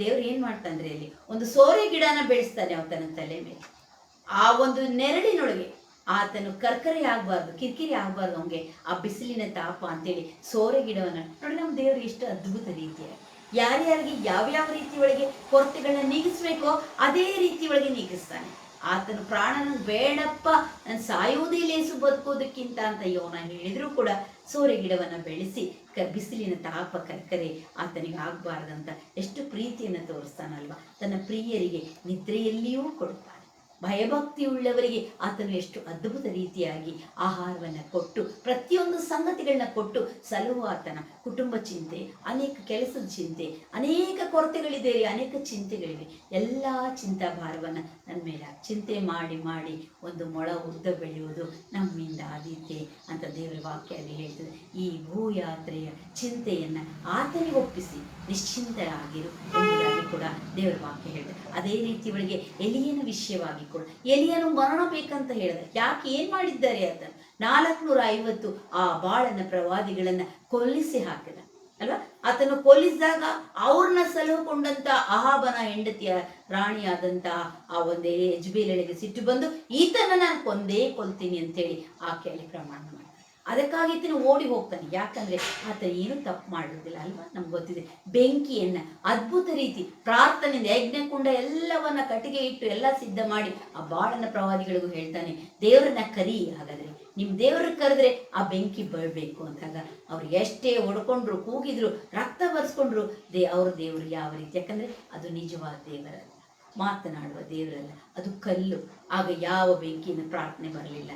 ದೇವ್ರು ಏನ್ ಮಾಡ್ತಾನ್ರಿ, ಅಲ್ಲಿ ಒಂದು ಸೋರೆ ಗಿಡನ ಬೆಳೆಸ್ತಾನೆ ಆತನ ತಲೆ ಮೇಲೆ. ಆ ಒಂದು ನೆರಳಿನೊಳಗೆ ಆತನು ಕರ್ಕರೆ ಆಗಬಾರ್ದು, ಕಿರಿಕಿರಿ ಆಗಬಾರ್ದು ಅವನಿಗೆ, ಆ ಬಿಸಿಲಿನ ತಾಪ ಅಂತೇಳಿ ಸೋರೆ ಗಿಡವನ್ನ ನೋಡಿ. ನಮ್ಮ ದೇವರು ಎಷ್ಟು ಅದ್ಭುತ ರೀತಿಯಾಗಿ ಯಾರ್ಯಾರಿಗೆ ಯಾವ್ಯಾವ ರೀತಿ ಒಳಗೆ ಕೊರತೆಗಳನ್ನ ನೀಗಿಸ್ಬೇಕೋ ಅದೇ ರೀತಿ ಒಳಗೆ ನೀಗಿಸ್ತಾನೆ. ಆತನು ಪ್ರಾಣನ ಬೇಡಪ್ಪ, ನಾನು ಸಾಯುವುದೇ ಲೇಸು ಬದುಕೋದಕ್ಕಿಂತ ಅಂತ ಯೋನ ಹೇಳಿದ್ರು ಕೂಡ ಸೋರೆ ಗಿಡವನ್ನ ಬೆಳೆಸಿ ಬಿಸಿಲಿನ ತಾಪ ಕರ್ಕರೆ ಆತನಿಗೆ ಆಗಬಾರ್ದಂತ ಎಷ್ಟು ಪ್ರೀತಿಯನ್ನು ತೋರಿಸ್ತಾನಲ್ವ. ತನ್ನ ಪ್ರಿಯರಿಗೆ ನಿದ್ರೆಯಲ್ಲಿಯೂ ಕೊಡ್ತಾನೆ. ಭಯಭಕ್ತಿ ಉಳ್ಳವರಿಗೆ ಆತನು ಎಷ್ಟು ಅದ್ಭುತ ರೀತಿಯಾಗಿ ಆಹಾರವನ್ನು ಕೊಟ್ಟು, ಪ್ರತಿಯೊಂದು ಸಂಗತಿಗಳನ್ನ ಕೊಟ್ಟು ಸಲುವ ಆತನ ಕುಟುಂಬ ಚಿಂತೆ, ಅನೇಕ ಕೆಲಸದ ಚಿಂತೆ, ಅನೇಕ ಕೊರತೆಗಳಿದೆ, ಅನೇಕ ಚಿಂತೆಗಳಿವೆ. ಎಲ್ಲ ಚಿಂತಾಭಾರವನ್ನು ನನ್ನ ಮೇಲೆ ಚಿಂತೆ ಮಾಡಿ ಮಾಡಿ ಒಂದು ಮೊಳ ಉದ್ದ ಬೆಳೆಯುವುದು ನಮ್ಮಿಂದ ಆದೀತೆ ಅಂತ ದೇವರ ವಾಕ್ಯಲ್ಲಿ ಹೇಳ್ತದೆ. ಈ ಭೂಯಾತ್ರೆಯ ಚಿಂತೆಯನ್ನು ಆತನಿಗೆ ಒಪ್ಪಿಸಿ ನಿಶ್ಚಿಂತರಾಗಿರು ಎಂಬುದಾಗಿ ಕೂಡ ದೇವರ ವಾಕ್ಯ ಹೇಳ್ತದೆ. ಅದೇ ರೀತಿ ಒಳಗೆ ಎಲಿಯನ ವಿಷಯವಾಗಿ ಕೂಡ, ಎಲಿಯನು ಮರಣ ಬೇಕಂತ ಹೇಳಿದ. ಯಾಕೆ? ಏನ್ ಮಾಡಿದ್ದಾರೆ? ಆತ 450 ಆ ಬಾಳನ ಪ್ರವಾದಿಗಳನ್ನ ಕೊಲ್ಲಿಸಿ ಹಾಕಿದ ಅಲ್ವಾ. ಆತನು ಕೊಲ್ಲಿಸಿದಾಗ ಅವ್ರನ್ನ ಸಲಹುಕೊಂಡಂತ ಅಹಾಬನ ಹೆಂಡತಿಯ ರಾಣಿಯಾದಂತ ಆ ಒಂದೇ ಯಜ್ಬೇಲಳಿಗೆ ಸಿಟ್ಟು ಬಂದು ಈತನ ನಾನು ಕೊಂದೇ ಕೊಲ್ತೀನಿ ಅಂತೇಳಿ ಆಕೆಯಲ್ಲಿ ಪ್ರಮಾಣ ಮಾಡ್ತಾನೆ. ಅದಕ್ಕಾಗಿ ಈತನು ಓಡಿ ಹೋಗ್ತಾನೆ. ಯಾಕಂದ್ರೆ ಆತ ಏನು ತಪ್ಪು ಮಾಡೋದಿಲ್ಲ ಅಲ್ವಾ? ನಮ್ಗೆ ಗೊತ್ತಿದೆ. ಬೆಂಕಿಯನ್ನ ಅದ್ಭುತ ರೀತಿ ಪ್ರಾರ್ಥನೆಯಿಂದ ಯಜ್ಞಕುಂಡ ಎಲ್ಲವನ್ನ ಕಟ್ಟಿಗೆ ಇಟ್ಟು ಎಲ್ಲ ಸಿದ್ಧ ಮಾಡಿ ಆ ಬಾಳನ ಪ್ರವಾದಿಗಳಿಗೂ ಹೇಳ್ತಾನೆ, ದೇವರನ್ನ ಕರಿ, ಹಾಗಾದ್ರೆ ನಿಮ್ ದೇವ್ರನ್ನ ಕರೆದ್ರೆ ಆ ಬೆಂಕಿ ಬೀಳ್ಬೇಕು ಅಂತಾಗ ಅವ್ರು ಎಷ್ಟೇ ಹೊಡ್ಕೊಂಡ್ರು, ಕೂಗಿದ್ರು, ರಕ್ತ ಬರ್ಸ್ಕೊಂಡ್ರು, ಅವ್ರ ದೇವ್ರು ಯಾವ ರೀತಿ? ಯಾಕಂದ್ರೆ ಅದು ನಿಜವಾದ ದೇವರಲ್ಲ, ಮಾತನಾಡುವ ದೇವರಲ್ಲ, ಅದು ಕಲ್ಲು. ಆಗ ಯಾವ ಬೆಂಕಿನ ಪ್ರಾರ್ಥನೆ ಬರಲಿಲ್ಲ,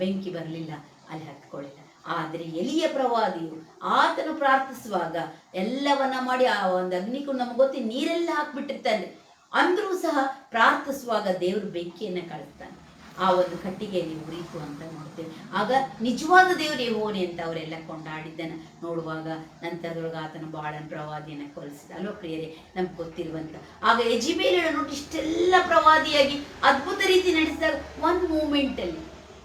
ಬೆಂಕಿ ಬರಲಿಲ್ಲ, ಅಲ್ಲಿ ಹತ್ಕೊಳ್ಳಿಲ್ಲ. ಆದರೆ ಎಲಿಯ ಪ್ರವಾದಿಯು ಆತನು ಪ್ರಾರ್ಥಿಸುವಾಗ ಎಲ್ಲವನ್ನ ಮಾಡಿ ಆ ಒಂದು ಅಗ್ನಿಕು ನಮ್ಗೆ ಗೊತ್ತಿ ನೀರೆಲ್ಲ ಹಾಕ್ಬಿಟ್ಟಿರ್ತಾನೆ, ಅಂದ್ರೂ ಸಹ ಪ್ರಾರ್ಥಿಸುವಾಗ ದೇವರು ಬೆಂಕಿಯನ್ನ ಕಳಿಸ್ತಾನೆ. ಆ ಒಂದು ಕಟ್ಟಿಗೆಯಲ್ಲಿ ಉರಿತು ಅಂತ ನೋಡ್ತೇವೆ. ಆಗ ನಿಜವಾದ ದೇವರು ಯೆಹೋವನೇ ಅಂತ ಅವರೆಲ್ಲ ಕೊಂಡಾಡಿದ್ದನ್ನ ನೋಡುವಾಗ ನಂತರದೊಳಗೆ ಆತನ ಬಾಳನ ಪ್ರವಾದಿಯನ್ನ ಕೊಲಿಸಿದ ಅಲ್ವಾ ಪ್ರಿಯರೇ? ನಮ್ಗೆ ಗೊತ್ತಿರುವಂತ ಆಗ ಯೆಜೆಬೇಲಳು ನೋಡಿ ಇಷ್ಟೆಲ್ಲ ಪ್ರವಾದಿಯಾಗಿ ಅದ್ಭುತ ರೀತಿ ನಡೆಸಿದಾಗ ಒಂದು ಮೂಮೆಂಟಲ್ಲಿ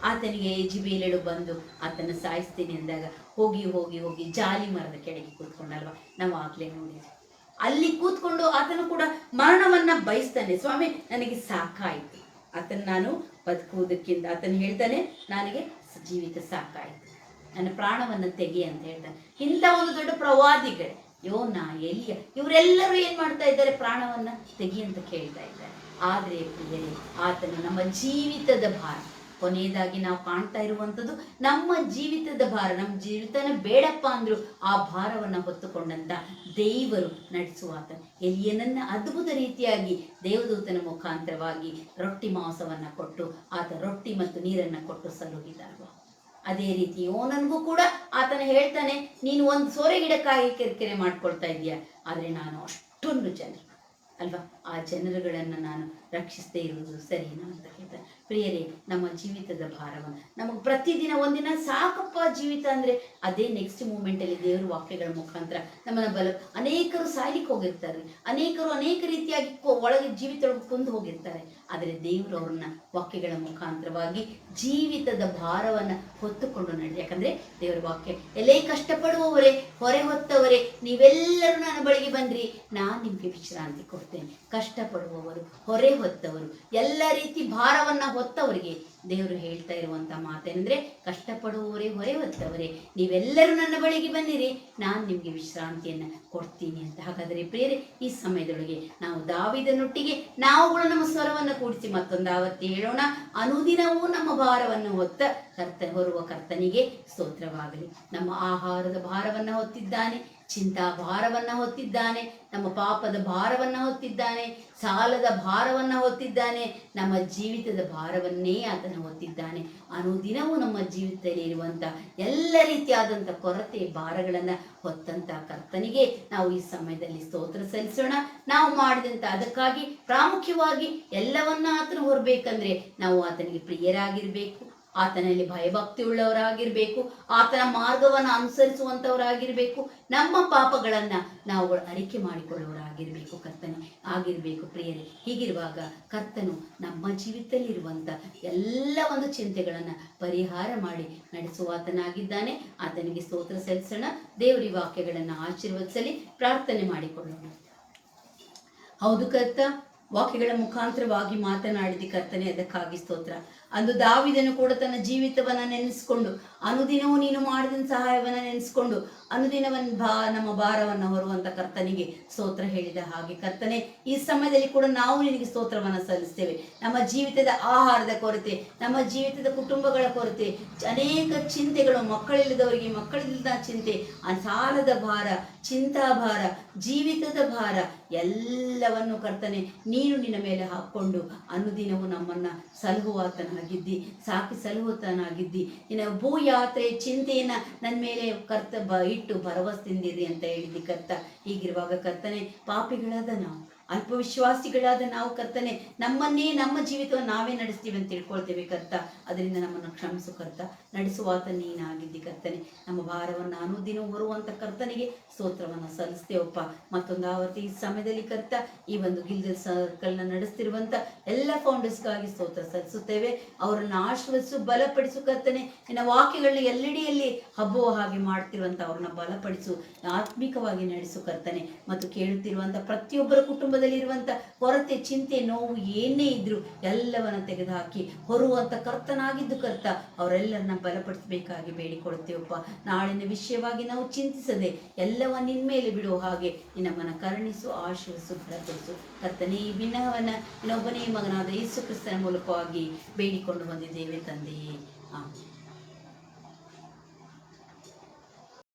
ಆತನಿಗೆ ಯೆಜೆಬೇಲಳು ಬಂದು ಆತನ ಸಾಯಿಸ್ತೀನಿ ಅಂದಾಗ ಹೋಗಿ ಹೋಗಿ ಹೋಗಿ ಜಾಲಿ ಮರದ ಕೆಳಗೆ ಕೂತ್ಕೊಂಡಲ್ವಾ? ನಾವು ಆಗ್ಲೇ ನೋಡಿದ್ವಿ. ಅಲ್ಲಿ ಕೂತ್ಕೊಂಡು ಆತನು ಕೂಡ ಮರಣವನ್ನ ಬಯಸ್ತಾನೆ. ಸ್ವಾಮಿ ನನಗೆ ಸಾಕಾಯ್ತು, ಆತನ ನಾನು ಬದುಕುವುದಕ್ಕಿಂತ ಆತನು ಹೇಳ್ತಾನೆ ನನಗೆ ಜೀವಿತ ಸಾಕಾಯ್ತು, ನನ್ನ ಪ್ರಾಣವನ್ನ ತೆಗಿ ಅಂತ ಹೇಳ್ತಾನೆ. ಇಂಥ ಒಂದು ದೊಡ್ಡ ಪ್ರವಾದಿಗಳೇ ಯೋನ, ಎಲಿಯ ಇವರೆಲ್ಲರೂ ಏನ್ ಮಾಡ್ತಾ ಇದ್ದಾರೆ? ಪ್ರಾಣವನ್ನ ತೆಗಿ ಅಂತ ಕೇಳ್ತಾ ಇದ್ದಾರೆ. ಆದ್ರೆ ಪ್ರಿಯರೇ, ಆತನು ನಮ್ಮ ಜೀವಿತದ ಭಾರ, ಕೊನೆಯದಾಗಿ ನಾವು ಕಾಣ್ತಾ ಇರುವಂಥದ್ದು ನಮ್ಮ ಜೀವಿತದ ಭಾರ. ನಮ್ಮ ಜೀವಿತನ ಬೇಡಪ್ಪ ಅಂದ್ರು ಆ ಭಾರವನ್ನ ಹೊತ್ತುಕೊಂಡಂತ ದೇವರು ನಡೆಸುವಾತ ಎಲಿಯನನ್ನ ಅದ್ಭುತ ರೀತಿಯಾಗಿ ದೇವದೂತನ ಮುಖಾಂತರವಾಗಿ ರೊಟ್ಟಿ ಮಾಂಸವನ್ನ ಕೊಟ್ಟು ಆತ ರೊಟ್ಟಿ ಮತ್ತು ನೀರನ್ನ ಕೊಟ್ಟು ಸಲುಹಿದಲ್ವಾ? ಅದೇ ರೀತಿ ಯೋನನ್ಗೂ ಕೂಡ ಆತನ ಹೇಳ್ತಾನೆ, ನೀನು ಒಂದು ಸೋರೆ ಗಿಡಕ್ಕಾಗಿ ಕಿರಿಕಿರಿ ಮಾಡ್ಕೊಳ್ತಾ ಇದೀಯ, ಆದ್ರೆ ನಾನು ಅಷ್ಟೊಂದು ಜನರು ಅಲ್ವಾ, ಆ ಜನರುಗಳನ್ನು ನಾನು ರಕ್ಷಿಸದೇ ಇರುವುದು ಸರಿನಾ ಅಂತ ಹೇಳ್ತಾರೆ. ಪ್ರಿಯರೇ, ನಮ್ಮ ಜೀವಿತದ ಭಾರವನ್ನು ನಮಗೆ ಪ್ರತಿದಿನ ಒಂದಿನ ಸಾಕಪ್ಪ ಜೀವಿತ ಅಂದ್ರೆ ಅದೇ ನೆಕ್ಸ್ಟ್ ಮೂಮೆಂಟಲ್ಲಿ ದೇವರ ವಾಕ್ಯಗಳ ಮುಖಾಂತರ ನಮ್ಮನ್ನ ಅನೇಕರು ಸಾಯ್ಲಿಕ್ಕೆ ಹೋಗಿರ್ತಾರೆ, ಅನೇಕರು ಅನೇಕ ರೀತಿಯಾಗಿ ಒಳಗೆ ಜೀವಿತೊಳಗೆ ಕುಂದು ಹೋಗಿರ್ತಾರೆ. ಆದರೆ ದೇವರು ಅವ್ರನ್ನ ವಾಕ್ಯಗಳ ಮುಖಾಂತರವಾಗಿ ಜೀವಿತದ ಭಾರವನ್ನ ಹೊತ್ತುಕೊಂಡು ನಡೆ. ಯಾಕಂದ್ರೆ ದೇವರ ವಾಕ್ಯ, ಎಲ್ಲೇ ಕಷ್ಟಪಡುವವರೇ, ಹೊರೆ ಹೊತ್ತವರೇ, ನೀವೆಲ್ಲರೂ ನನ್ನ ಬಳಿಗೆ ಬಂದ್ರಿ, ನಾನು ನಿಮ್ಗೆ ವಿಶ್ರಾಂತಿ ಕೊಡ್ತೇನೆ. ಕಷ್ಟಪಡುವವರು, ಹೊರೆ ಹೊತ್ತವರು, ಎಲ್ಲ ರೀತಿ ಭಾರವನ್ನ ಹೊತ್ತವರಿಗೆ ದೇವರು ಹೇಳ್ತಾ ಇರುವಂತ ಮಾತೇನೆಂದ್ರೆ, ಕಷ್ಟಪಡುವವರೇ, ಹೊರೆ ಹೊತ್ತವರೇ, ನೀವೆಲ್ಲರೂ ನನ್ನ ಬಳಿಗೆ ಬನ್ನಿರಿ, ನಾನು ನಿಮ್ಗೆ ವಿಶ್ರಾಂತಿಯನ್ನ ಕೊಡ್ತೀನಿ ಅಂತ. ಹಾಗಾದರೆ ಪ್ರಿಯರೇ, ಈ ಸಮಯದೊಳಗೆ ನಾವು ದಾವೀದನೊಟ್ಟಿಗೆ ನಾವುಗಳು ನಮ್ಮ ಸ್ವರವನ್ನು ಕೂಡಿಸಿ ಮತ್ತೊಂದು ಆವತ್ತಿ ಹೇಳೋಣ. ಅನುದಿನವೂ ನಮ್ಮ ಭಾರವನ್ನು ಹೊರುವ ಕರ್ತನಿಗೆ ಸ್ತೋತ್ರವಾಗಲಿ. ನಮ್ಮ ಆಹಾರದ ಭಾರವನ್ನ ಹೊತ್ತಿದ್ದಾನೆ, ಚಿಂತಾ ಭಾರವನ್ನ ಹೊತ್ತಿದ್ದಾನೆ, ನಮ್ಮ ಪಾಪದ ಭಾರವನ್ನ ಹೊತ್ತಿದ್ದಾನೆ, ಸಾಲದ ಭಾರವನ್ನ ಹೊತ್ತಿದ್ದಾನೆ, ನಮ್ಮ ಜೀವಿತದ ಭಾರವನ್ನೇ ಆತನ ಹೊತ್ತಿದ್ದಾನೆ. ಅನುದಿನವೂ ನಮ್ಮ ಜೀವಿತದಲ್ಲಿ ಇರುವಂತ ಎಲ್ಲ ರೀತಿಯಾದಂಥ ಕೊರತೆ ಭಾರಗಳನ್ನ ಹೊತ್ತಂತ ಕರ್ತನಿಗೆ ನಾವು ಈ ಸಮಯದಲ್ಲಿ ಸ್ತೋತ್ರ ಸಲ್ಲಿಸೋಣ. ನಾವು ಮಾಡಿದಂತ ಅದಕ್ಕಾಗಿ ಪ್ರಾಮುಖ್ಯವಾಗಿ ಎಲ್ಲವನ್ನ ಆತನ ಹೊರಬೇಕಂದ್ರೆ ನಾವು ಆತನಿಗೆ ಪ್ರಿಯರಾಗಿರ್ಬೇಕು, ಆತನಲ್ಲಿ ಭಯಭಕ್ತಿ ಉಳ್ಳವರಾಗಿರ್ಬೇಕು, ಆತನ ಮಾರ್ಗವನ್ನು ಅನುಸರಿಸುವಂತವರಾಗಿರ್ಬೇಕು, ನಮ್ಮ ಪಾಪಗಳನ್ನ ನಾವು ಅರಿಕೆ ಮಾಡಿಕೊಳ್ಳುವವರಾಗಿರ್ಬೇಕು, ಕರ್ತನೆ ಆಗಿರ್ಬೇಕು ಪ್ರಿಯರೇ. ಹೀಗಿರುವಾಗ ಕರ್ತನು ನಮ್ಮ ಜೀವಿತದಲ್ಲಿರುವಂತ ಎಲ್ಲ ಒಂದು ಚಿಂತೆಗಳನ್ನ ಪರಿಹಾರ ಮಾಡಿ ನಡೆಸುವಾತನಾಗಿದ್ದಾನೆ. ಆತನಿಗೆ ಸ್ತೋತ್ರ ಸಲ್ಲಿಸೋಣ. ದೇವರಿ ವಾಕ್ಯಗಳನ್ನ ಆಶೀರ್ವದಿಸಲಿ. ಪ್ರಾರ್ಥನೆ ಮಾಡಿಕೊಳ್ಳೋಣ. ಹೌದು ಕರ್ತ, ವಾಕ್ಯಗಳ ಮುಖಾಂತರವಾಗಿ ಮಾತನಾಡಿದ ಕರ್ತನೆ, ಅದಕ್ಕಾಗಿ ಸ್ತೋತ್ರ. ಅಂದು ದಾವೀದನು ಕೂಡ ತನ್ನ ಜೀವಿತವನ್ನ ನೆನೆಸ್ಕೊಂಡು, ಅನುದಿನವೂ ನೀನು ಮಾಡಿದ ಸಹಾಯವನ್ನ ನೆನೆಸ್ಕೊಂಡು ಅನುದಿನವನ್ನ ನಮ್ಮ ಭಾರವನ್ನ ಹೊರುವಂತ ಕರ್ತನಿಗೆ ಸ್ತೋತ್ರ ಹೇಳಿದ ಹಾಗೆ ಕರ್ತನೆ, ಈ ಸಮಯದಲ್ಲಿ ಕೂಡ ನಾವು ನಿನಗೆ ಸ್ತೋತ್ರವನ್ನ ಸಲ್ಲಿಸ್ತೇವೆ. ನಮ್ಮ ಜೀವಿತದ ಆಹಾರದ ಕೊರತೆ, ನಮ್ಮ ಜೀವಿತದ ಕುಟುಂಬಗಳ ಕೊರತೆ, ಅನೇಕ ಚಿಂತೆಗಳು, ಮಕ್ಕಳಿಲ್ಲದವರಿಗೆ ಮಕ್ಕಳಿಲ್ಲದ ಚಿಂತೆ, ಆ ಸಾಲದ ಭಾರ, ಚಿಂತಾ ಭಾರ, ಜೀವಿತದ ಭಾರ ಎಲ್ಲವನ್ನು ಕರ್ತನೆ ನೀನು ನಿನ್ನ ಮೇಲೆ ಹಾಕೊಂಡು ಅನುದಿನವೂ ನಮ್ಮನ್ನ ಸಲಹುವಾತನಾಗಿದ್ದಿ, ಸಾಕಿ ಸಲಹುವಾತನಾಗಿದ್ದಿ. ನಿನ್ನ ಭೂಯಾತ್ರೆ ಚಿಂತೆಯನ್ನ ನನ್ನ ಮೇಲೆ ಇಟ್ಟು ಭರವಸೆಂದಿರಿ ಅಂತ ಹೇಳಿದ್ದಿ ಕರ್ತ. ಹೀಗಿರುವಾಗ ಕರ್ತನೆ, ಪಾಪಿಗಳಾದ ನಾವು ಅಲ್ಪವಿಶ್ವಾಸಿಗಳಾದ ನಾವು ಕರ್ತನೆ ನಮ್ಮ ಜೀವಿತವನ್ನು ನಾವೇ ನಡೆಸ್ತೀವಿ ಅಂತ ತಿಳ್ಕೊಳ್ತೇವೆ ಕರ್ತ. ಅದರಿಂದ ನಮ್ಮನ್ನು ಕ್ಷಮಿಸು ಕರ್ತ. ನಡೆಸುವಾತ ನೀನಾಗಿದ್ದಿ ಕರ್ತನೆ. ನಮ್ಮ ಭಾರವನ್ನು ಅನುದಿನ ಹೊರುವಂತ ಕರ್ತನಿಗೆ ಸ್ತೋತ್ರವನ್ನು ಸಲ್ಲಿಸ್ತೇವಪ್ಪ. ಮತ್ತೊಂದು ಆವರ್ತಿ ಈ ಸಮಯದಲ್ಲಿ ಕರ್ತ ಈ ಒಂದು ಗಿಲ್ಗಲ್ ಸರ್ಕಲ್ನ ನಡೆಸ್ತಿರುವಂತ ಎಲ್ಲ ಫೌಂಡರ್ಸ್ಗಾಗಿ ಸ್ತೋತ್ರ ಸಲ್ಲಿಸುತ್ತೇವೆ. ಅವರನ್ನು ಆಶೀರ್ವದಿಸು, ಬಲಪಡಿಸು ಕರ್ತನೆ. ನಿನ್ನ ವಾಕ್ಯಗಳನ್ನ ಎಲ್ಲೆಡೆಯಲ್ಲಿ ಹಬ್ಬುವ ಹಾಗೆ ಮಾಡ್ತಿರುವಂತ ಅವ್ರನ್ನ ಬಲಪಡಿಸು, ಆತ್ಮಿಕವಾಗಿ ನಡೆಸು ಕರ್ತನೆ. ಮತ್ತು ಕೇಳುತ್ತಿರುವಂತ ಪ್ರತಿಯೊಬ್ಬರ ಕುಟುಂಬದಲ್ಲಿ ಇರುವಂತ ಕೊರತೆ, ಚಿಂತೆ, ನೋವು ಏನೇ ಇದ್ರು ಎಲ್ಲವನ್ನ ತೆಗೆದುಹಾಕಿ ಹೊರುವಂತ ಕರ್ತನಾಗಿದ್ದು ಕರ್ತ ಅವರೆಲ್ಲರನ್ನ ಬಲಪಡಿಸಬೇಕಾಗಿ ಬೇಡಿಕೊಡುತ್ತೇವಪ್ಪ. ನಾಳಿನ ವಿಷಯವಾಗಿ ನಾವು ಚಿಂತಿಸದೆ ಎಲ್ಲವ ನಿನ್ ಮೇಲೆ ಬಿಡುವ ಹಾಗೆ ನಮ್ಮನ್ನ ಕರುಣಿಸು, ಆಶೀರ್ವದಿಸು, ಬಲಪಡಿಸು ಕರ್ತನೆ. ಈ ವಿನಯವನ್ನ ಇನ್ನೊಬ್ಬನೇ ಮಗನಾದ ಯೇಸು ಕ್ರಿಸ್ತನ ಮೂಲಕವಾಗಿ ಬೇಡಿಕೊಂಡು ಬಂದಿದ್ದೇವೆ ತಂದೆಯೇ, ಆಮೆನ್.